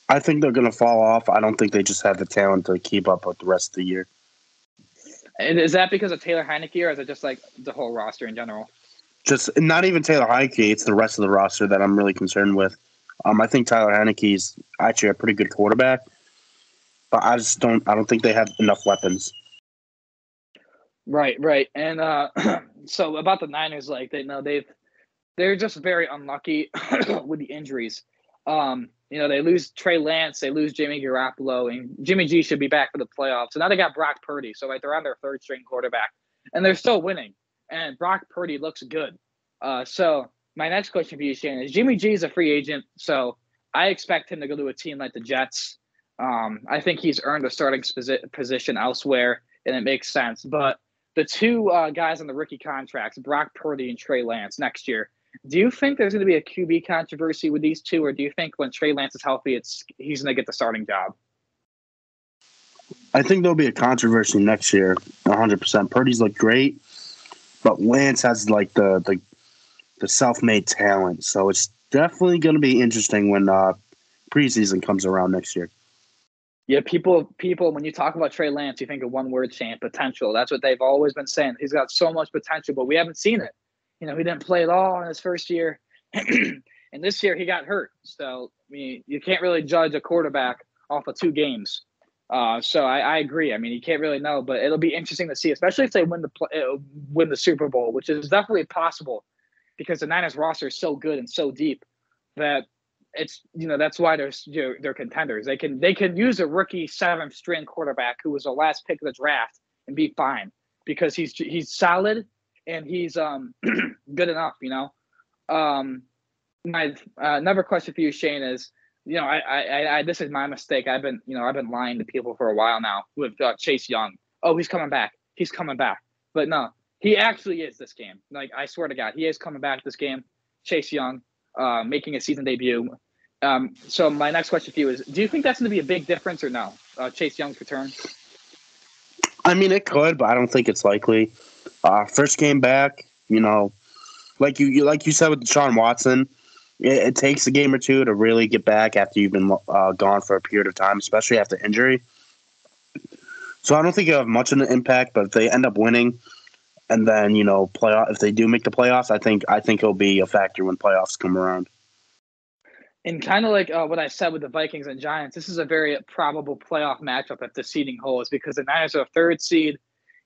I think they're going to fall off. I don't think they just have the talent to keep up with the rest of the year. And is that because of Taylor Heineke, or is it just like the whole roster in general? Just not even Taylor Heineke. It's the rest of the roster that I'm really concerned with. I think Tyler Heineke is actually a pretty good quarterback, but I don't think they have enough weapons. Right. And so about the Niners, they're just very unlucky with the injuries. They lose Trey Lance, they lose Jimmy Garoppolo, and Jimmy G should be back for the playoffs. So now they got Brock Purdy. So they're on their third string quarterback, and they're still winning. And Brock Purdy looks good. So my next question for you, Shane, is: Jimmy G is a free agent, so I expect him to go to a team like the Jets. I think he's earned a starting position elsewhere, and it makes sense. But the two guys on the rookie contracts, Brock Purdy and Trey Lance, next year, do you think there's going to be a QB controversy with these two, or do you think when Trey Lance is healthy, he's going to get the starting job? I think there'll be a controversy next year, 100%. Purdy's look great, but Lance has the self-made talent, so it's definitely going to be interesting when preseason comes around next year. Yeah, people, when you talk about Trey Lance, you think of one word, Shane: potential. That's what they've always been saying. He's got so much potential, but we haven't seen it. He didn't play at all in his first year. And this year he got hurt. So, you can't really judge a quarterback off of 2 games. So I agree. You can't really know, but it'll be interesting to see, especially if they win the Super Bowl, which is definitely possible because the Niners roster is so good and so deep that it's, that's why they're contenders. They can use a rookie 7th string quarterback who was the last pick of the draft and be fine because he's solid and he's good enough. My another question for you, Shane, is: I this is my mistake. I've been lying to people for a while now with Chase Young. Oh, he's coming back. But no, he actually is this game. I swear to God, he is coming back this game. Chase Young, making a season debut. So my next question for you is: do you think that's going to be a big difference or no? Chase Young's return. It could, but I don't think it's likely. First game back, like you said with Deshaun Watson, it takes a game or two to really get back after you've been gone for a period of time, especially after injury. So I don't think it'll have much of an impact. But if they end up winning, and then if they do make the playoffs, I think it'll be a factor when playoffs come around. And kind of like what I said with the Vikings and Giants, this is a very probable playoff matchup if the seeding holds because the Niners are a 3rd seed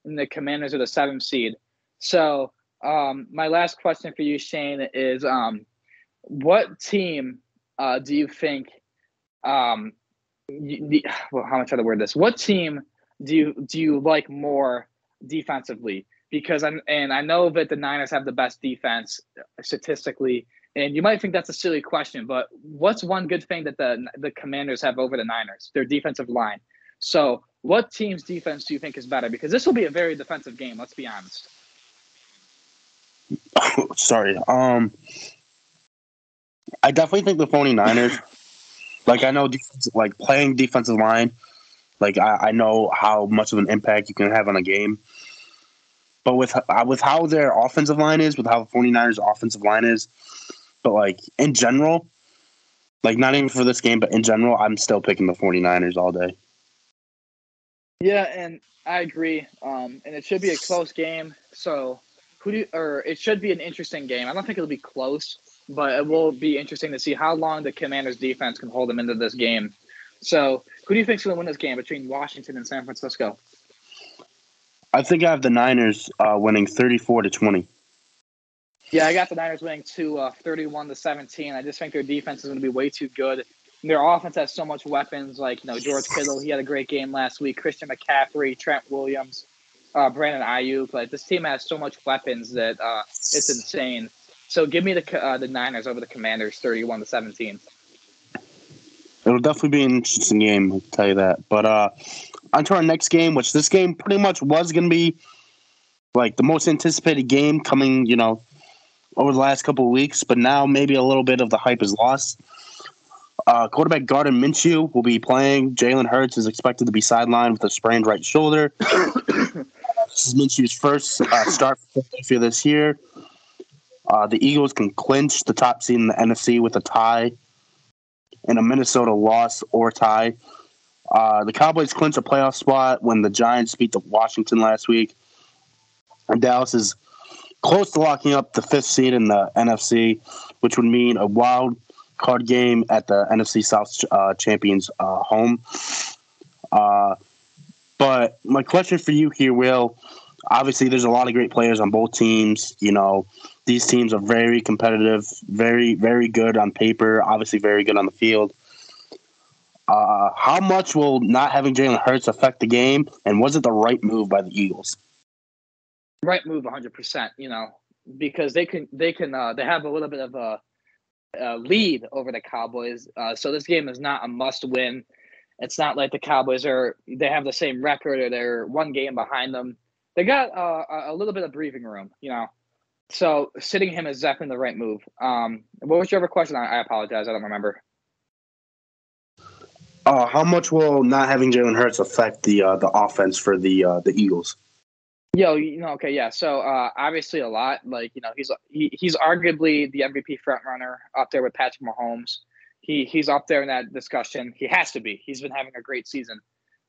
and the Commanders are the 7th seed. So my last question for you, Shane, is what team do you think how am I trying to word this? What team do you like more defensively? Because I know that the Niners have the best defense statistically, and you might think that's a silly question, but what's one good thing that the Commanders have over the Niners? Their defensive line. So what team's defense do you think is better? Because this will be a very defensive game, let's be honest. Sorry. I definitely think the 49ers, I know playing defensive line, I know how much of an impact you can have on a game. But with how their offensive line is, with how the 49ers offensive line is, but in general, not even for this game, but in general, I'm still picking the 49ers all day. Yeah, and I agree. And it should be a close game. So it should be an interesting game. I don't think it'll be close, but it will be interesting to see how long the Commanders defense can hold them into this game. So, who do you think's going to win this game between Washington and San Francisco? I think I have the Niners winning 34-20. Yeah, I got the Niners winning 31-17. I just think their defense is going to be way too good. Their offense has so much weapons, like George Kittle. He had a great game last week. Christian McCaffrey, Trent Williams, Brandon Ayuk. Like this team has so much weapons that it's insane. So give me the Niners over the Commanders, 31-17. It'll definitely be an interesting game, I'll tell you that. But on to our next game, which this game pretty much was going to be like the most anticipated game coming, over the last couple of weeks. But now maybe a little bit of the hype is lost. Quarterback Gardner Minshew will be playing. Jalen Hurts is expected to be sidelined with a sprained right shoulder. This is Minshew's first start for Philadelphia this year. The Eagles can clinch the top seed in the NFC with a tie and a Minnesota loss or tie. The Cowboys clinch a playoff spot when the Giants beat the Washington last week. And Dallas is close to locking up the fifth seed in the NFC, which would mean a wild card game at the NFC South champions home. But my question for you here, Will, obviously there's a lot of great players on both teams. These teams are very competitive, very, very good on paper, obviously very good on the field. How much will not having Jalen Hurts affect the game, and was it the right move by the Eagles? Right move, 100%. Because they have a little bit of a lead over the Cowboys. So this game is not a must win. It's not like the Cowboys they have the same record or they're one game behind them. They got a little bit of breathing room, So sitting him is definitely the right move. What was your other question? I apologize. I don't remember. How much will not having Jalen Hurts affect the offense for the Eagles? Okay, yeah. So obviously a lot. He's arguably the MVP frontrunner up there with Patrick Mahomes. He's up there in that discussion. He has to be. He's been having a great season.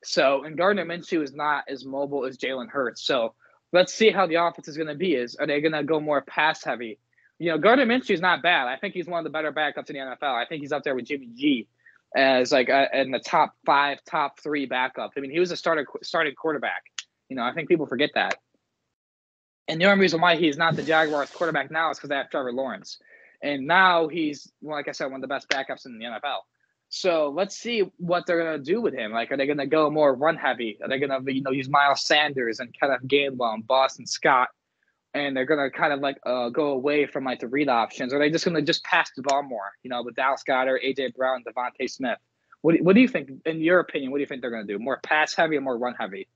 So, and Gardner Minshew is not as mobile as Jalen Hurts. So let's see how the offense is going to be. Are they going to go more pass heavy? Gardner Minshew is not bad. I think he's one of the better backups in the NFL. I think he's up there with Jimmy G as in the top 5, top 3 backup. I mean, he was a starting quarterback. I think people forget that. And the only reason why he's not the Jaguars quarterback now is because they have Trevor Lawrence. And now he's, like I said, one of the best backups in the NFL. So let's see what they're going to do with him. Are they going to go more run heavy? Are they going to, use Miles Sanders and Kenneth Gainwell and Boston Scott? And they're going to kind of go away from the read options. Or are they just going to just pass the ball more, with Dallas Goedert, A.J. Brown, Devontae Smith? What do you think, in your opinion, what do you think they're going to do? More pass heavy or more run heavy?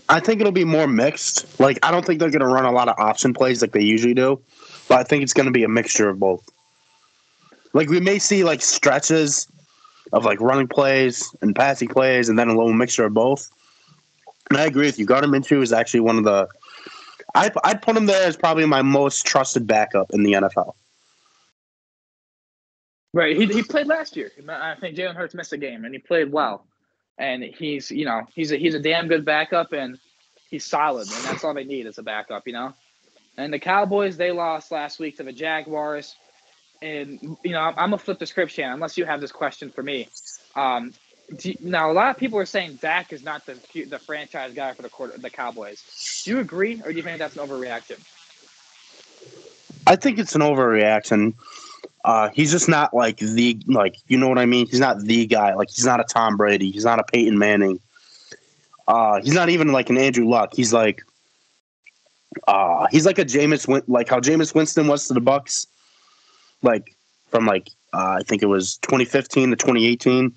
I think it'll be more mixed. I don't think they're going to run a lot of option plays like they usually do, but I think it's going to be a mixture of both. We may see stretches of running plays and passing plays, and then a little mixture of both. And I agree with you. Gardner Minshew is actually one of the. I'd put him there as probably my most trusted backup in the NFL. Right, he played last year. I think Jalen Hurts missed a game, and he played well. And he's a damn good backup, and he's solid, and that's all they need is a backup, And the Cowboys, they lost last week to the Jaguars, and I'm gonna flip the script, Shannon, unless you have this question for me. Now a lot of people are saying Dak is not the franchise guy for the Cowboys. Do you agree, or do you think that's an overreaction? I think it's an overreaction. He's just not you know what I mean? He's not the guy. He's not a Tom Brady. He's not a Peyton Manning. He's not even an Andrew Luck. He's like a Jameis, how Jameis Winston was to the Bucs, from I think it was 2015 to 2018.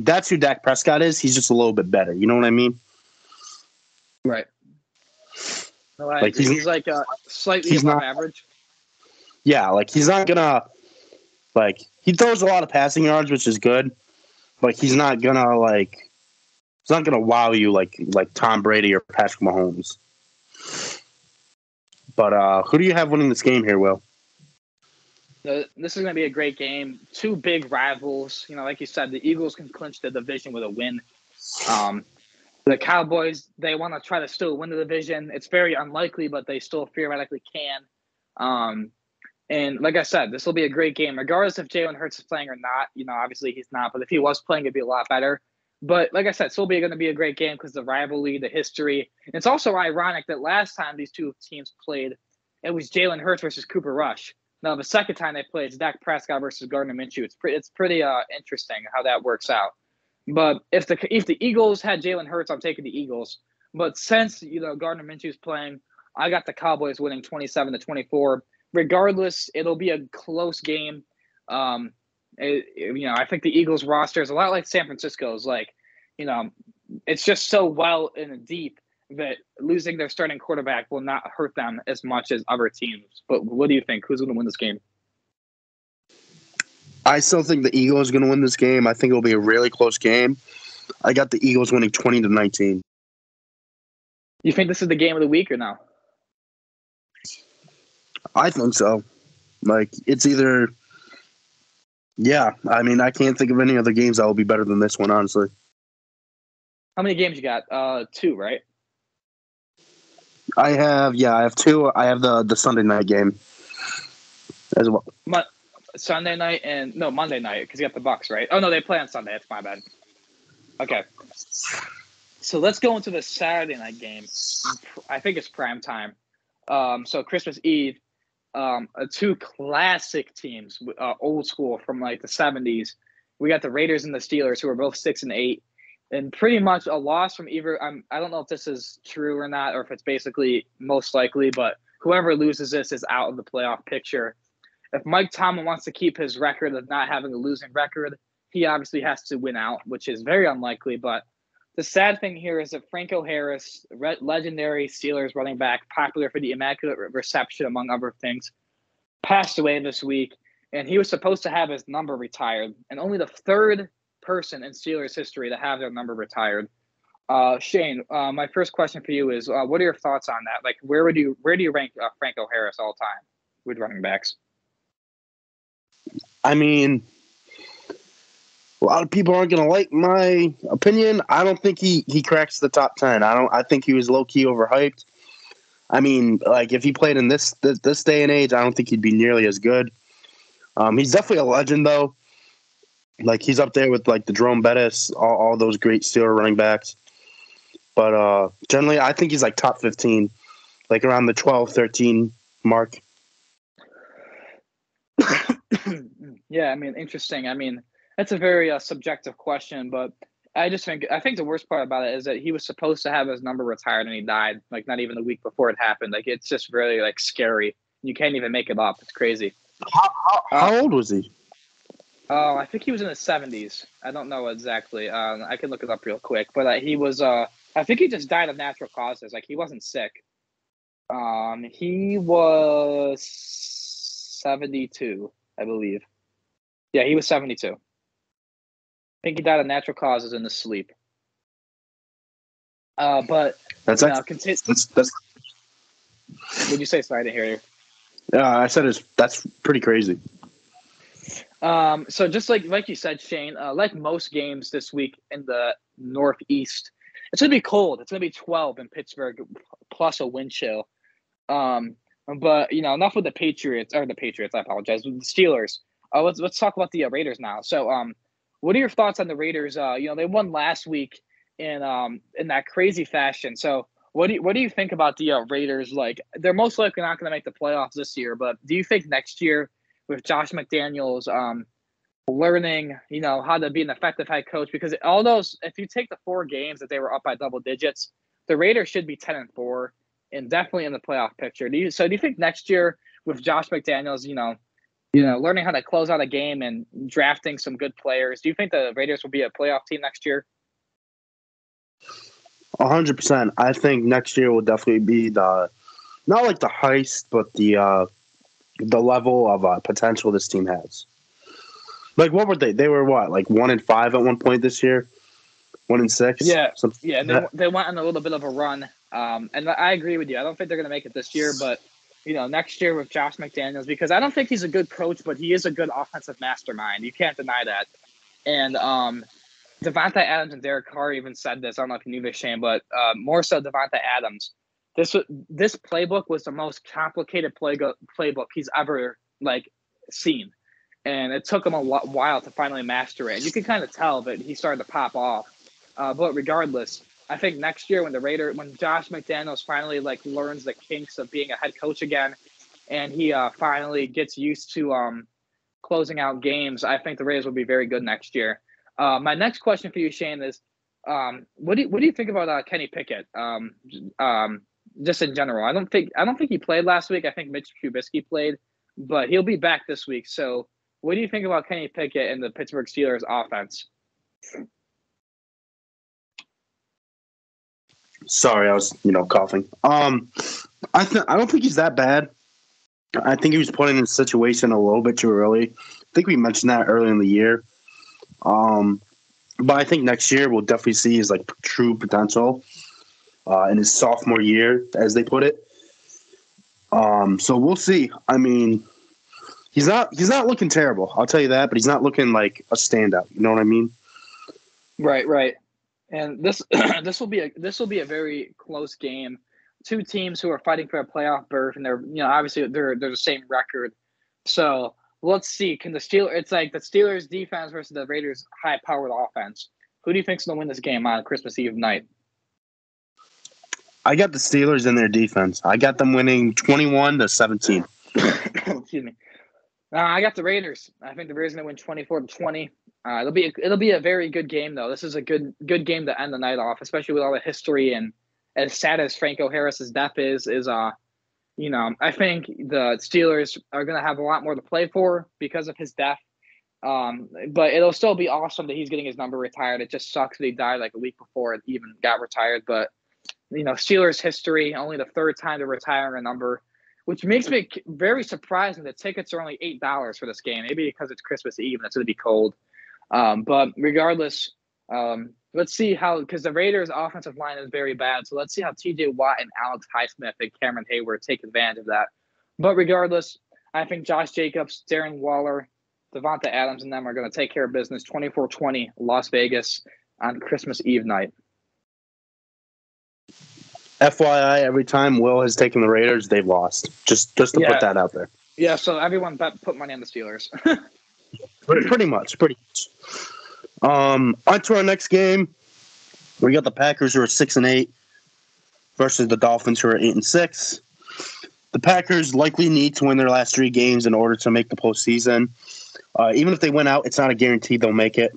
That's who Dak Prescott is. He's just a little bit better. You know what I mean? Right. No, he's slightly above average. Yeah, he's not gonna. He throws a lot of passing yards, which is good, but he's not gonna wow you like Tom Brady or Patrick Mahomes. But who do you have winning this game here, Will? This is going to be a great game. Two big rivals. Like you said, the Eagles can clinch the division with a win. The Cowboys, they want to try to still win the division. It's very unlikely, but they still theoretically can. And like I said, this will be a great game, regardless if Jalen Hurts is playing or not. Obviously he's not, but if he was playing, it'd be a lot better. But like I said, it's going to be a great game because the rivalry, the history. And it's also ironic that last time these two teams played, it was Jalen Hurts versus Cooper Rush. Now, the second time they played, it's Dak Prescott versus Gardner Minshew. It's pretty interesting how that works out. But if the Eagles had Jalen Hurts, I'm taking the Eagles. But since Gardner Minshew's playing, I got the Cowboys winning 27-24. Regardless, it'll be a close game. I think the Eagles roster is a lot like San Francisco's. It's just so well and deep that losing their starting quarterback will not hurt them as much as other teams. But what do you think? Who's going to win this game? I still think the Eagles are going to win this game. I think it'll be a really close game. I got the Eagles winning 20-19. You think this is the game of the week or no? I think so. It's either... Yeah, I can't think of any other games that will be better than this one, honestly. How many games you got? 2, right? I have 2. I have the Sunday night game as well. Sunday night and Monday night because you got the Bucks, right? Oh no, they play on Sunday. That's my bad. Okay, so let's go into the Saturday night game. I think it's prime time. So Christmas Eve, 2 classic teams, old school from the 70s. We got the Raiders and the Steelers, who are both 6-8, and pretty much a loss from either. I don't know if this is true or not, or if it's basically most likely, but whoever loses this is out of the playoff picture. If Mike Tomlin wants to keep his record of not having a losing record, he obviously has to win out, which is very unlikely. But the sad thing here is that Franco Harris, legendary Steelers running back, popular for the Immaculate Reception, among other things, passed away this week, and he was supposed to have his number retired, and only the 3rd person in Steelers history to have their number retired. Shane, my first question for you is, what are your thoughts on that? Where do you rank Franco Harris all time with running backs? A lot of people aren't going to like my opinion. I don't think he cracks the top 10. I think he was low-key overhyped. If he played in this day and age, I don't think he'd be nearly as good. He's definitely a legend, though. He's up there with, the Jerome Bettis, all those great Steeler running backs. But generally, I think he's, top 15, around the 12, 13 mark. Yeah, interesting. That's a very subjective question, but I think the worst part about it is that he was supposed to have his number retired and he died, not even a week before it happened. It's just really scary. You can't even make it up. It's crazy. How old was he? Oh, I think he was in his 70s. I don't know exactly. I can look it up real quick, but he was. I think he just died of natural causes. He wasn't sick. He was 72, I believe. Yeah, he was 72. I think he died of natural causes in his sleep. But that's Would you say? Sorry to hear you. Yeah, I said that's pretty crazy. So just like you said, Shane, like most games this week in the Northeast, it's gonna be cold. It's gonna be 12 in Pittsburgh plus a wind chill. But enough with the Patriots. I apologize. With the Steelers. Let's talk about the Raiders now. So, what are your thoughts on the Raiders? They won last week in that crazy fashion. So, what do you think about the Raiders? They're most likely not going to make the playoffs this year, but do you think next year with Josh McDaniels learning, how to be an effective head coach? Because if you take the 4 games that they were up by double digits, the Raiders should be 10-4 and definitely in the playoff picture. Do you think next year with Josh McDaniels, learning how to close out a game and drafting some good players, do you think the Raiders will be a playoff team next year? 100%. I think next year will definitely be not the heist, but the level of potential this team has. What were they? They were what, 1-5 at one point this year? 1-6? Yeah. They went on a little bit of a run. And I agree with you. I don't think they're going to make it this year, but next year with Josh McDaniels, because I don't think he's a good coach, but he is a good offensive mastermind. You can't deny that. And Devontae Adams and Derek Carr even said this. I don't know if you knew this, Shane, but more so Devontae Adams. This playbook was the most complicated playbook he's ever seen, and it took him a while to finally master it. And you can kind of tell that he started to pop off. But regardless, I think next year when Josh McDaniels finally learns the kinks of being a head coach again, and he finally gets used to closing out games, I think the Raiders will be very good next year. My next question for you, Shane, is what do you think about Kenny Pickett? Just in general, I don't think he played last week. I think Mitch Trubisky played, but he'll be back this week. So, what do you think about Kenny Pickett and the Pittsburgh Steelers offense? Sorry, I was coughing. I don't think he's that bad. I think he was put in a situation a little bit too early. I think we mentioned that early in the year. But I think next year we'll definitely see his true potential in his sophomore year, as they put it. So we'll see. I mean, he's not looking terrible, I'll tell you that, but he's not looking like a standout. You know what I mean? Right. And this will be a very close game. Two teams who are fighting for a playoff berth, and they're obviously they're the same record. So let's see. Can the Steelers? It's like the Steelers defense versus the Raiders high-powered offense. Who do you think's gonna win this game on Christmas Eve night? I got the Steelers in their defense. I got them winning 21-17. Excuse me. I got the Raiders. I think the Raiders are going to win 24-20. It'll be a very good game though. This is a good game to end the night off, especially with all the history, and as sad as Franco Harris's death is I think the Steelers are going to have a lot more to play for because of his death. But it'll still be awesome that he's getting his number retired. It just sucks that he died a week before it even got retired. But Steelers history, only the third time to retire a number, which makes me very surprising that tickets are only $8 for this game. Maybe because it's Christmas Eve and it's going to be cold. But regardless, let's see because the Raiders' offensive line is very bad. So let's see how T.J. Watt and Alex Highsmith and Cameron Hayward take advantage of that. But regardless, I think Josh Jacobs, Darren Waller, Devonta Adams, and them are going to take care of business 24-20 Las Vegas on Christmas Eve night. FYI, every time Will has taken the Raiders, they've lost. Just to put that out there. Yeah, so everyone put money on the Steelers. Pretty much. On to our next game. We got the Packers, who are 6-8, versus the Dolphins, who are 8-6. The Packers likely need to win their last 3 games in order to make the postseason. Even if they win out, it's not a guarantee they'll make it.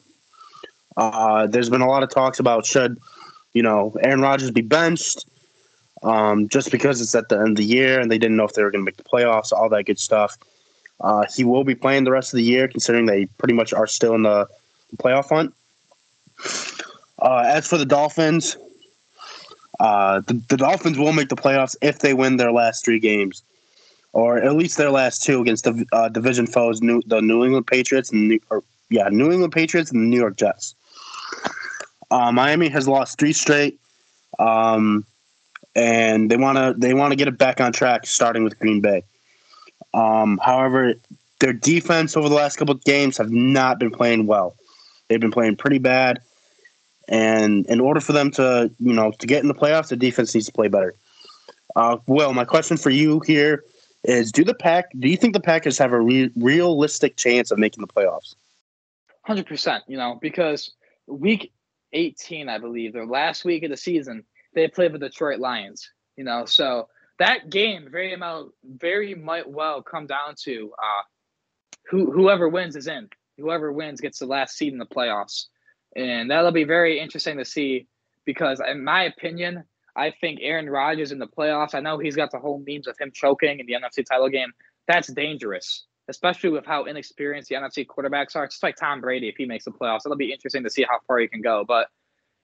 There's been a lot of talks about should Aaron Rodgers be benched, just because it's at the end of the year and they didn't know if they were going to make the playoffs, all that good stuff. He will be playing the rest of the year, considering they pretty much are still in the playoff hunt. As for the Dolphins, the Dolphins will make the playoffs if they win their last 3 games, or at least their last 2 against the division foes, the New England Patriots and New England Patriots and the New York Jets. Miami has lost 3 straight, and they want to get it back on track, starting with Green Bay. However, their defense over the last couple of games have not been playing well. They've been playing pretty bad, and in order for them to get in the playoffs, the defense needs to play better. Will, my question for you here is: do you think the Packers have a realistic chance of making the playoffs? 100%. Because week 18, I believe, the last week of the season, they played the Detroit Lions. So that game very might well come down to whoever wins is in. Whoever wins gets the last seed in the playoffs. And that'll be very interesting to see because, in my opinion, I think Aaron Rodgers in the playoffs, I know he's got the whole memes of him choking in the NFC title game. That's dangerous, especially with how inexperienced the NFC quarterbacks are. It's just like Tom Brady if he makes the playoffs. It'll be interesting to see how far he can go. But,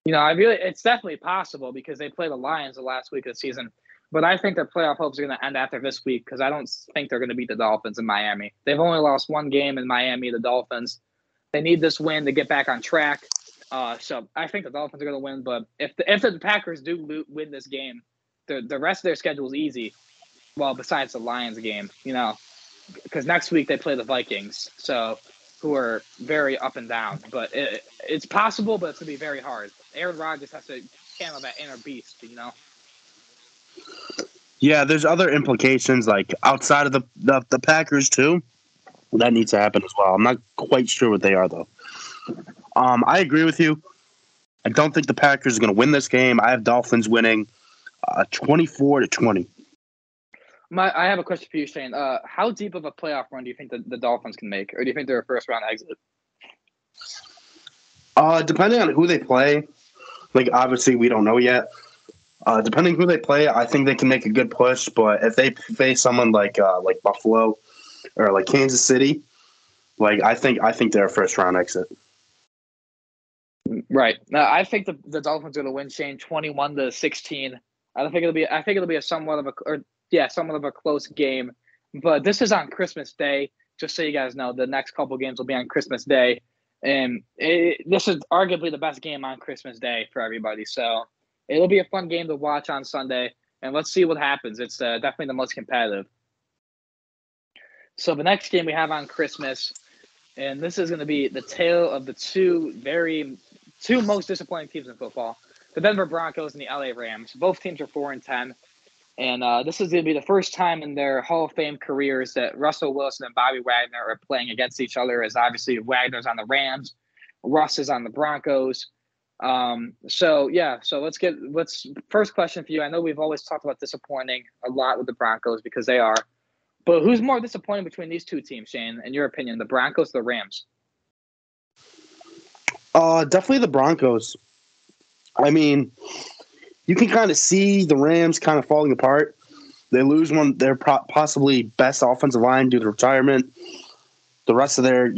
it's definitely possible because they play the Lions the last week of the season. But I think their playoff hopes are going to end after this week because I don't think they're going to beat the Dolphins in Miami. They've only lost 1 game in Miami, the Dolphins. They need this win to get back on track. So I think the Dolphins are going to win. But if the Packers do win this game, the rest of their schedule is easy. Well, besides the Lions game, because next week they play the Vikings. So who are very up and down. But it's possible, but it's going to be very hard. Aaron Rodgers has to channel that inner beast, you know? Yeah, there's other implications, like outside of the Packers, too. That needs to happen as well. I'm not quite sure what they are, though. I agree with you. I don't think the Packers are going to win this game. I have Dolphins winning 24-20. I have a question for you, Shane. How deep of a playoff run do you think the Dolphins can make? Or do you think they're a first-round exit? Depending on who they play, like obviously we don't know yet. Depending who they play, I think they can make a good push. But if they face someone like Buffalo or like Kansas City, like I think they're a first-round exit. Right. I think the Dolphins are going to win, Shane, 21-16. I think it'll be a somewhat of a close game. But this is on Christmas Day. Just so you guys know, the next couple games will be on Christmas Day, and this is arguably the best game on Christmas Day for everybody. So it'll be a fun game to watch on Sunday, and let's see what happens. It's definitely the most competitive. So the next game we have on Christmas, and this is going to be the tale of the two most disappointing teams in football, the Denver Broncos and the LA Rams. Both teams are 4-10. And this is going to be the first time in their Hall of Fame careers that Russell Wilson and Bobby Wagner are playing against each other, as obviously Wagner's on the Rams, Russ is on the Broncos. So first question for you. I know we've always talked about disappointing a lot with the Broncos because they are. But who's more disappointing between these two teams, Shane, in your opinion, the Broncos or the Rams? Definitely the Broncos. I mean, you can kind of see the Rams kind of falling apart. They lose their possibly best offensive line due to retirement. The rest of their,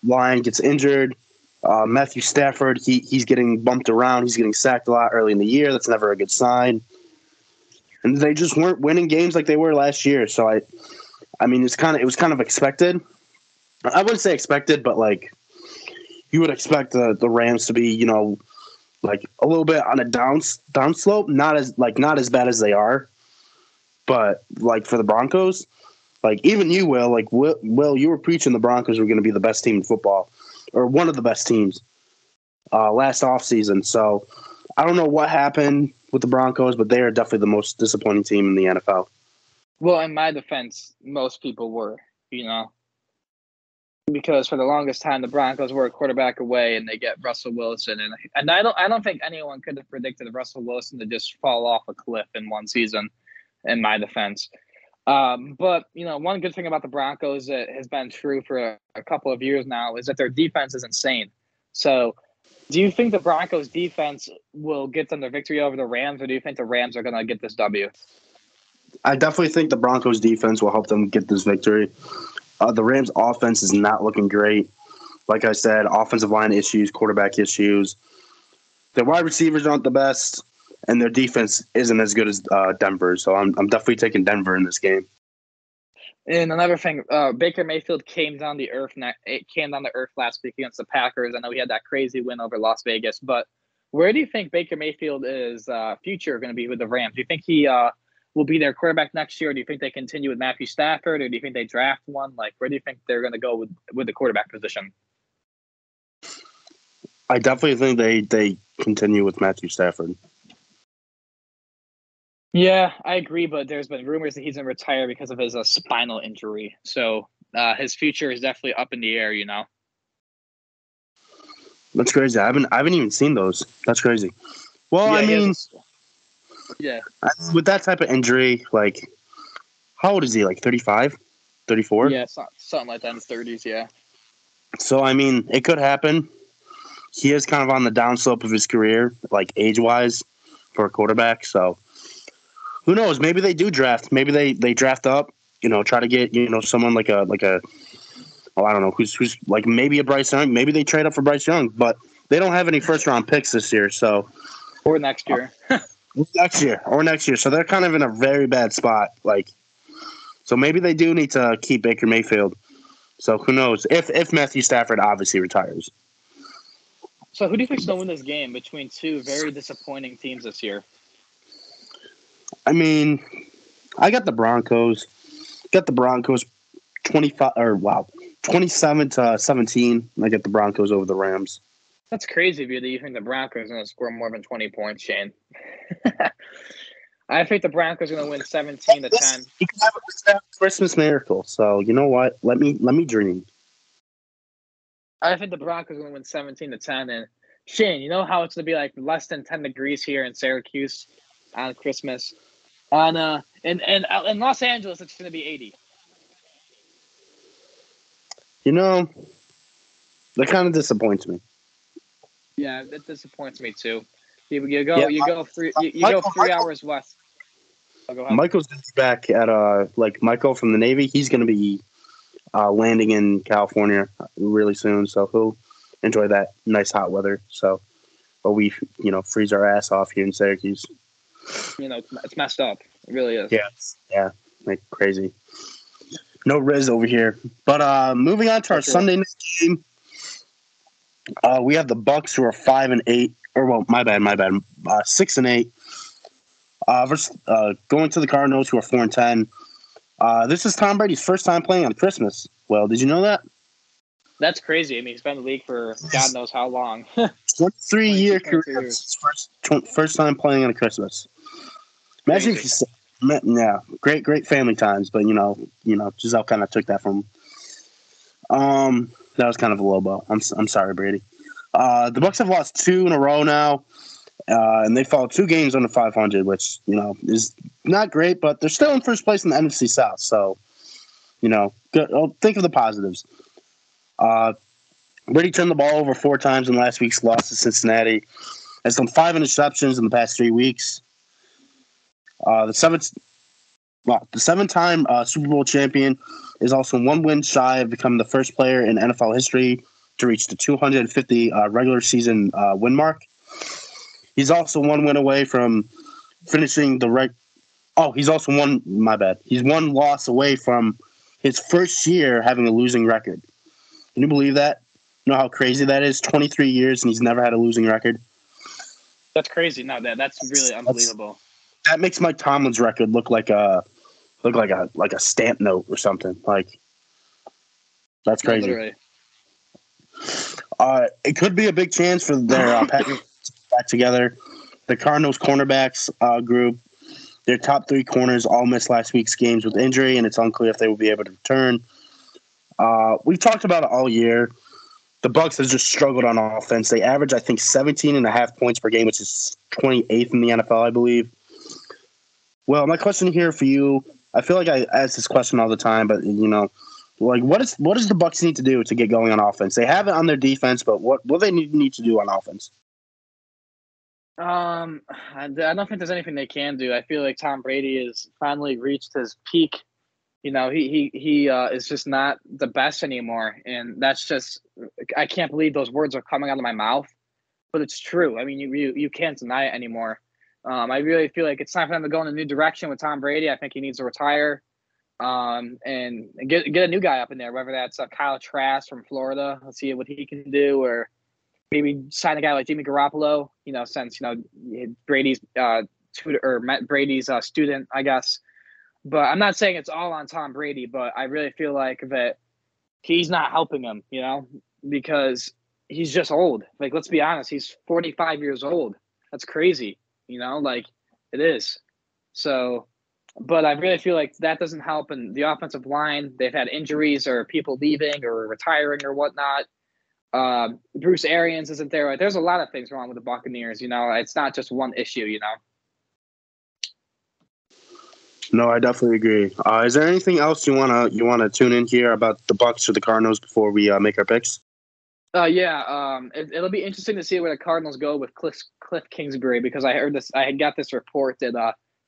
line gets injured. Matthew Stafford, he's getting bumped around. He's getting sacked a lot early in the year. That's never a good sign. And they just weren't winning games like they were last year. So I mean, it was kind of expected. I wouldn't say expected, but like you would expect the Rams to be, like a little bit on a down slope, not as bad as they are. But like for the Broncos, like even you Will, you were preaching the Broncos were going to be the best team in football, or one of the best teams last offseason. So I don't know what happened with the Broncos, but they are definitely the most disappointing team in the NFL. Well, in my defense, most people were, because for the longest time the Broncos were a quarterback away, and they get Russell Wilson, and I don't think anyone could have predicted Russell Wilson to just fall off a cliff in one season. In my defense, but one good thing about the Broncos that has been true for a couple of years now is that their defense is insane. So, do you think the Broncos defense will get them the victory over the Rams, or do you think the Rams are going to get this W? I definitely think the Broncos defense will help them get this victory. The Rams offense is not looking great. Like I said, offensive line issues, quarterback issues. Their wide receivers aren't the best, and their defense isn't as good as Denver. So I'm definitely taking Denver in this game. And another thing, Baker Mayfield came down to earth last week against the Packers. I know he had that crazy win over Las Vegas, but where do you think Baker Mayfield is future going to be with the Rams? Do you think he will be their quarterback next year? Or do you think they continue with Matthew Stafford, or do you think they draft one? Like, where do you think they're going to go with the quarterback position? I definitely think they continue with Matthew Stafford. Yeah, I agree, but there's been rumors that he's going to retire because of his spinal injury. So his future is definitely up in the air, That's crazy. I haven't even seen those. That's crazy. Well, yeah, I mean, with that type of injury, like, how old is he? Like 35, 34? Yeah, something like that in his 30s, yeah. So, I mean, it could happen. He is kind of on the downslope of his career, like age-wise, for a quarterback. So, who knows? Maybe they do draft. Maybe they draft up, try to get, someone like a I don't know, who's like maybe a Bryce Young. Maybe they trade up for Bryce Young, but they don't have any first-round picks this year. So, or next year. Next year. So they're kind of in a very bad spot. So maybe they do need to keep Baker Mayfield. So who knows? If Matthew Stafford obviously retires. So who do you think is going to win this game between two very disappointing teams this year? I mean, I got the Broncos. 25 or wow. 27-17. I get the Broncos over the Rams. That's crazy of you that you think the Broncos are going to score more than 20 points, Shane. I think the Broncos are going to win 17-10. You can have a Christmas miracle. So you know what? Let me dream. I think the Broncos are going to win 17-10. And Shane, you know how it's going to be like less than 10 degrees here in Syracuse on Christmas. In Los Angeles, it's going to be 80. You know, that kind of disappoints me. Yeah, that disappoints me too. You go 3 hours west. Oh, go ahead. Michael's going to be back at Michael from the Navy. He's going to be landing in California really soon, so he'll enjoy that nice hot weather. So, but we freeze our ass off here in Syracuse. It's messed up. It really is. Yeah, like crazy. No Riz over here. But moving on to our Sunday night game, we have the Bucks who are 5-8. Or well, my bad. 6-8. Versus going to the Cardinals who are 4-10. This is Tom Brady's first time playing on Christmas. Well, did you know that? That's crazy. I mean, he's been in the league for God knows how long. 23-year career. First time playing on Christmas. Imagine if you. Yeah, great family times, but Giselle kind of took that from him. That was kind of a low blow. I'm sorry, Brady. The Bucks have lost 2 in a row now, and they fall 2 games under 500, which is not great, but they're still in first place in the NFC South. So, good. Think of the positives. Brady turned the ball over 4 times in last week's loss to Cincinnati. Has done 5 interceptions in the past 3 weeks. The 7-time Super Bowl champion is also 1 win shy of becoming the first player in NFL history to reach the 250 regular season win mark. He's also 1 win away from finishing the he's also He's 1 loss away from his first year having a losing record. Can you believe that? You know how crazy that is? 23 years and he's never had a losing record. That's crazy. No, that's really unbelievable. That makes Mike Tomlin's record look like a stamp note or something. Like, that's crazy. Literally. It could be a big chance for their Packers to get back together. The Cardinals cornerbacks group, their top 3 corners all missed last week's games with injury, and it's unclear if they will be able to return. We've talked about it all year. The Bucs have just struggled on offense. They average, I think, 17.5 points per game, which is 28th in the NFL, I believe. Well, my question here for you, I feel like I ask this question all the time, but what does the Bucs need to do to get going on offense? They have it on their defense, but what do they need to do on offense? I don't think there's anything they can do. I feel like Tom Brady has finally reached his peak. He is just not the best anymore, and that's just I can't believe those words are coming out of my mouth, but it's true. I mean, you can't deny it anymore. I really feel like it's time for them to go in a new direction with Tom Brady. I think he needs to retire and get a new guy up in there, whether that's Kyle Trask from Florida. Let's see what he can do, or maybe sign a guy like Jimmy Garoppolo, since Brady's tutor or Brady's student, I guess. But I'm not saying it's all on Tom Brady, but I really feel like that he's not helping him, because he's just old. Like, let's be honest, he's 45 years old. That's crazy. It is. So, but I really feel like that doesn't help. And the offensive line, they've had injuries or people leaving or retiring or whatnot. Bruce Arians isn't there. Like, there's a lot of things wrong with the Buccaneers. It's not just one issue. No, I definitely agree. Is there anything else you wanna tune in here about the Bucs or the Cardinals before we make our picks? It'll be interesting to see where the Cardinals go with Cliff Kingsbury, because I had got this report that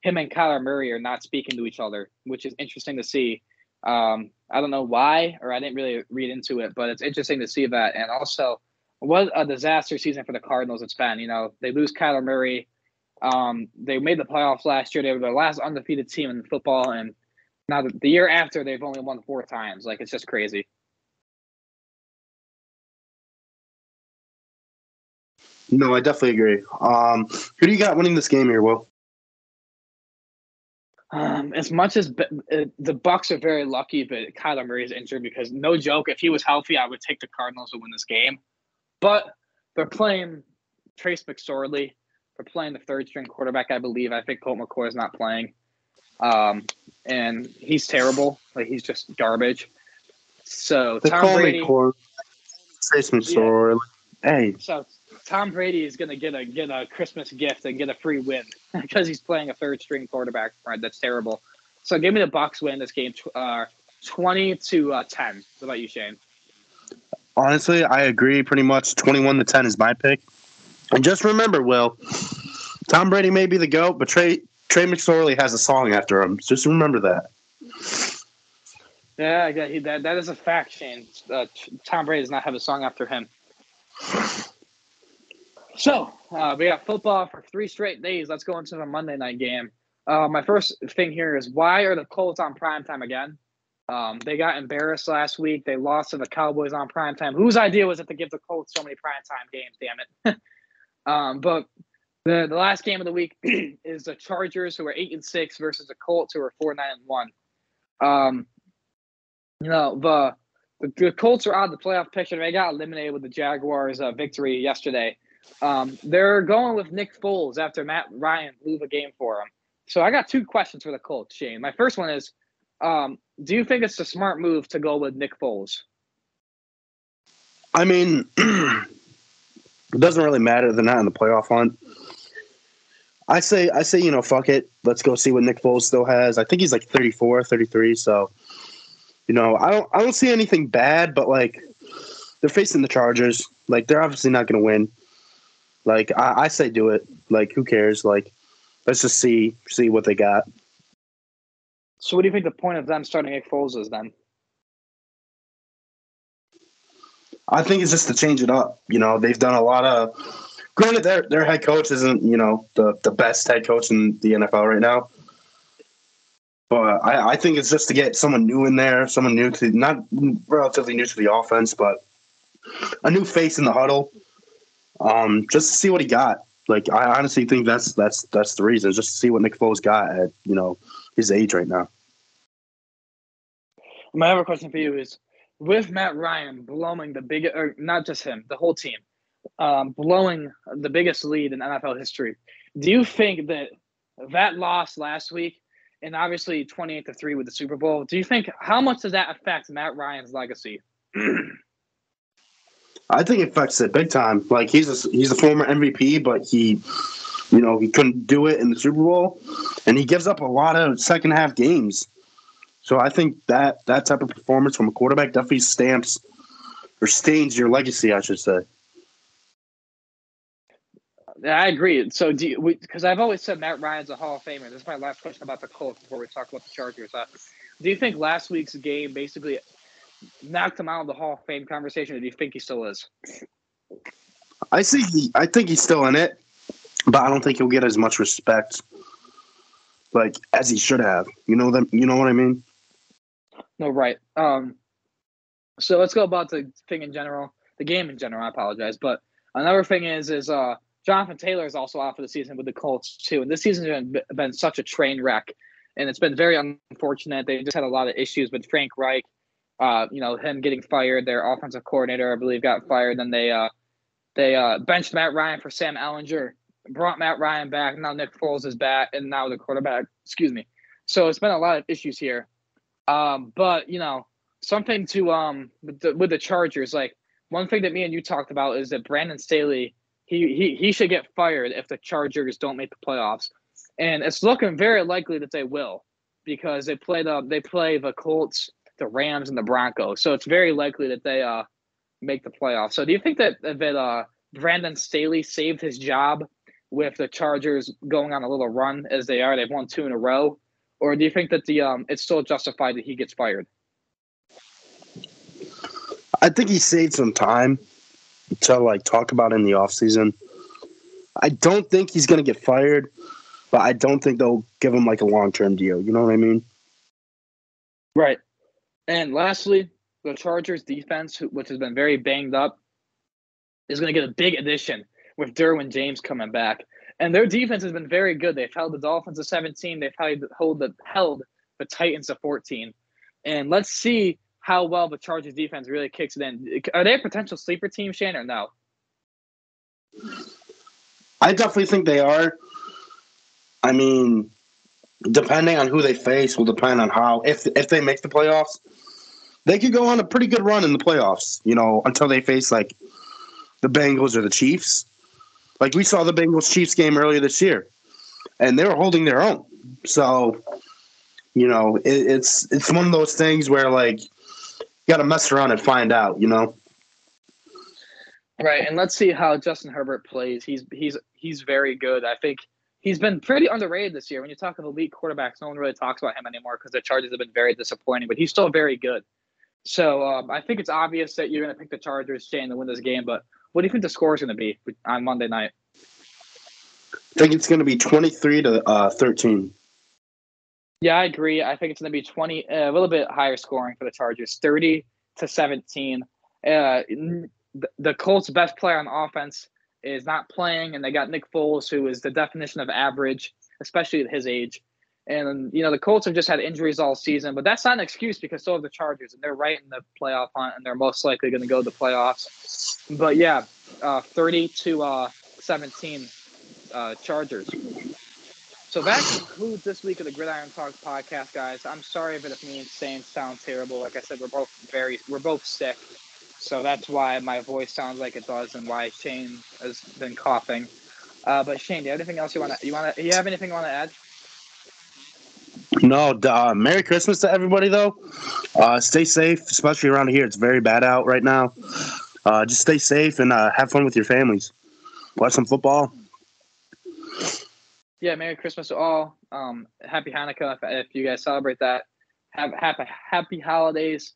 him and Kyler Murray are not speaking to each other, which is interesting to see. I don't know why, or I didn't really read into it, but it's interesting to see that. And also, what a disaster season for the Cardinals it's been. They lose Kyler Murray. They made the playoffs last year. They were the last undefeated team in football, and now the year after, they've only won 4 times. Like, it's just crazy. No, I definitely agree. Who do you got winning this game here, Will? As much as the Bucks are very lucky, but Kyler Murray is injured because no joke, if he was healthy, I would take the Cardinals to win this game. But they're playing Trace McSorley. They're playing the third-string quarterback, I believe. I think Colt McCoy is not playing. And he's terrible. Like, he's just garbage. So Tom Brady. Trace McSorley. Yeah. Hey. So Tom Brady is going to get a Christmas gift and get a free win because he's playing a third-string quarterback. Right, that's terrible. So give me the Bucs win this game, 20-10. What about you, Shane? Honestly, I agree. Pretty much 21-10 is my pick. And just remember, Will, Tom Brady may be the GOAT, but Trey McSorley has a song after him. Just remember that. Yeah, that is a fact, Shane. Tom Brady does not have a song after him. So, we got football for 3 straight days. Let's go into the Monday night game. My first thing here is, why are the Colts on primetime again? They got embarrassed last week. They lost to the Cowboys on primetime. Whose idea was it to give the Colts so many primetime games, damn it? But the last game of the week is the Chargers, who are 8-6, versus the Colts, who are 4-9-1. The Colts are out of the playoff picture. They got eliminated with the Jaguars' victory yesterday. They're going with Nick Foles after Matt Ryan blew the game for them. So I got 2 questions for the Colts, Shane. My first one is, do you think it's a smart move to go with Nick Foles? I mean, it doesn't really matter. They're not in the playoff hunt. I say, fuck it. Let's go see what Nick Foles still has. I think he's like 34, 33. So, I don't see anything bad, but like, they're facing the Chargers. Like, they're obviously not going to win. Like, I say do it. Like, who cares? Like, let's just see what they got. So what do you think the point of them starting Nick Foles is then? I think it's just to change it up. They've done a lot of – granted, their head coach isn't, the best head coach in the NFL right now. But I think it's just to get someone new in there, someone new to – not relatively new to the offense, but a new face in the huddle, just to see what he got. Like, I honestly think that's the reason, just to see what Nick Foles got at, his age right now. My other question for you is, with Matt Ryan blowing the biggest – or not just him, the whole team, blowing the biggest lead in NFL history, do you think that loss last week, and obviously 28-3 with the Super Bowl, do you think – how much does that affect Matt Ryan's legacy? I think it affects it big time. Like, he's a former MVP, but he couldn't do it in the Super Bowl, and he gives up a lot of second half games. So I think that type of performance from a quarterback definitely stains your legacy, I should say. Yeah, I agree. So because I've always said Matt Ryan's a Hall of Famer. This is my last question about the Colts before we talk about the Chargers. Do you think last week's game basically knocked him out of the Hall of Fame conversation, or do you think he still is? I think he's still in it, but I don't think he'll get as much respect like as he should have. You know what I mean? No, right. So let's go about the thing in general, the game in general. I apologize, but another thing is Jonathan Taylor is also out for the season with the Colts too, and this season has been such a train wreck, and it's been very unfortunate. They just had a lot of issues with Frank Reich. Him getting fired. Their offensive coordinator, I believe, got fired. Then they benched Matt Ryan for Sam Ellinger, brought Matt Ryan back. Now Nick Foles is back, and now the quarterback. Excuse me. So it's been a lot of issues here. But something to with the Chargers. Like, one thing that me and you talked about is that Brandon Staley, he should get fired if the Chargers don't make the playoffs, and it's looking very likely that they will, because they play the Colts, the Rams, and the Broncos. So it's very likely that they make the playoffs. So do you think that Brandon Staley saved his job with the Chargers going on a little run as they are? They've won 2 in a row. Or do you think that it's still justified that he gets fired? I think he saved some time to talk about in the offseason. I don't think he's going to get fired, but I don't think they'll give him a long-term deal. You know what I mean? Right. And lastly, the Chargers defense, which has been very banged up, is going to get a big addition with Derwin James coming back. And their defense has been very good. They've held the Dolphins to 17. They've held the Titans to 14. And let's see how well the Chargers defense really kicks it in. Are they a potential sleeper team, Shane, or no? I definitely think they are. I mean, depending on who they face will depend on how if they make the playoffs, they could go on a pretty good run in the playoffs, until they face like the Bengals or the Chiefs. Like we saw the Bengals-Chiefs game earlier this year, and they were holding their own. So, it's one of those things where like you got to mess around and find out, Right, and let's see how Justin Herbert plays. He's very good. I think he's been pretty underrated this year. When you talk of elite quarterbacks, no one really talks about him anymore because the Chargers have been very disappointing, but he's still very good. So I think it's obvious that you're going to pick the Chargers, Shane, to win this game. But what do you think the score is going to be on Monday night? I think it's going to be 23-13. Yeah, I agree. I think it's going to be a little bit higher scoring for the Chargers, 30-17. The Colts' best player on offense is not playing, and they got Nick Foles, who is the definition of average, especially at his age. And, the Colts have just had injuries all season, but that's not an excuse because so have the Chargers, and they're right in the playoff hunt, and they're most likely going to go to the playoffs. But, yeah, 30-17 Chargers. So that concludes this week of the Gridiron Talk Podcast, guys. I'm sorry if me and Shane sound terrible. Like I said, we're both sick. So that's why my voice sounds like it does and why Shane has been coughing. But Shane, do you have anything else you have anything you want to add? No, Merry Christmas to everybody, though. Stay safe, especially around here. It's very bad out right now. Just stay safe and have fun with your families. Watch some football. Yeah, Merry Christmas to all. Happy Hanukkah if you guys celebrate that. Have happy holidays.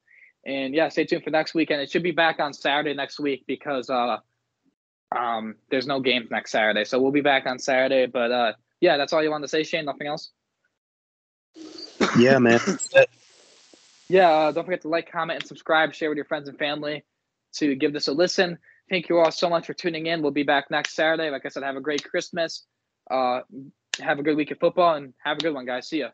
And, yeah, stay tuned for next weekend. It should be back on Saturday next week because there's no games next Saturday. So we'll be back on Saturday. But, yeah, that's all you want to say, Shane? Nothing else? Yeah, man. Yeah, don't forget to like, comment, and subscribe. Share with your friends and family to give this a listen. Thank you all so much for tuning in. We'll be back next Saturday. Like I said, have a great Christmas. Have a good week of football, and have a good one, guys. See ya.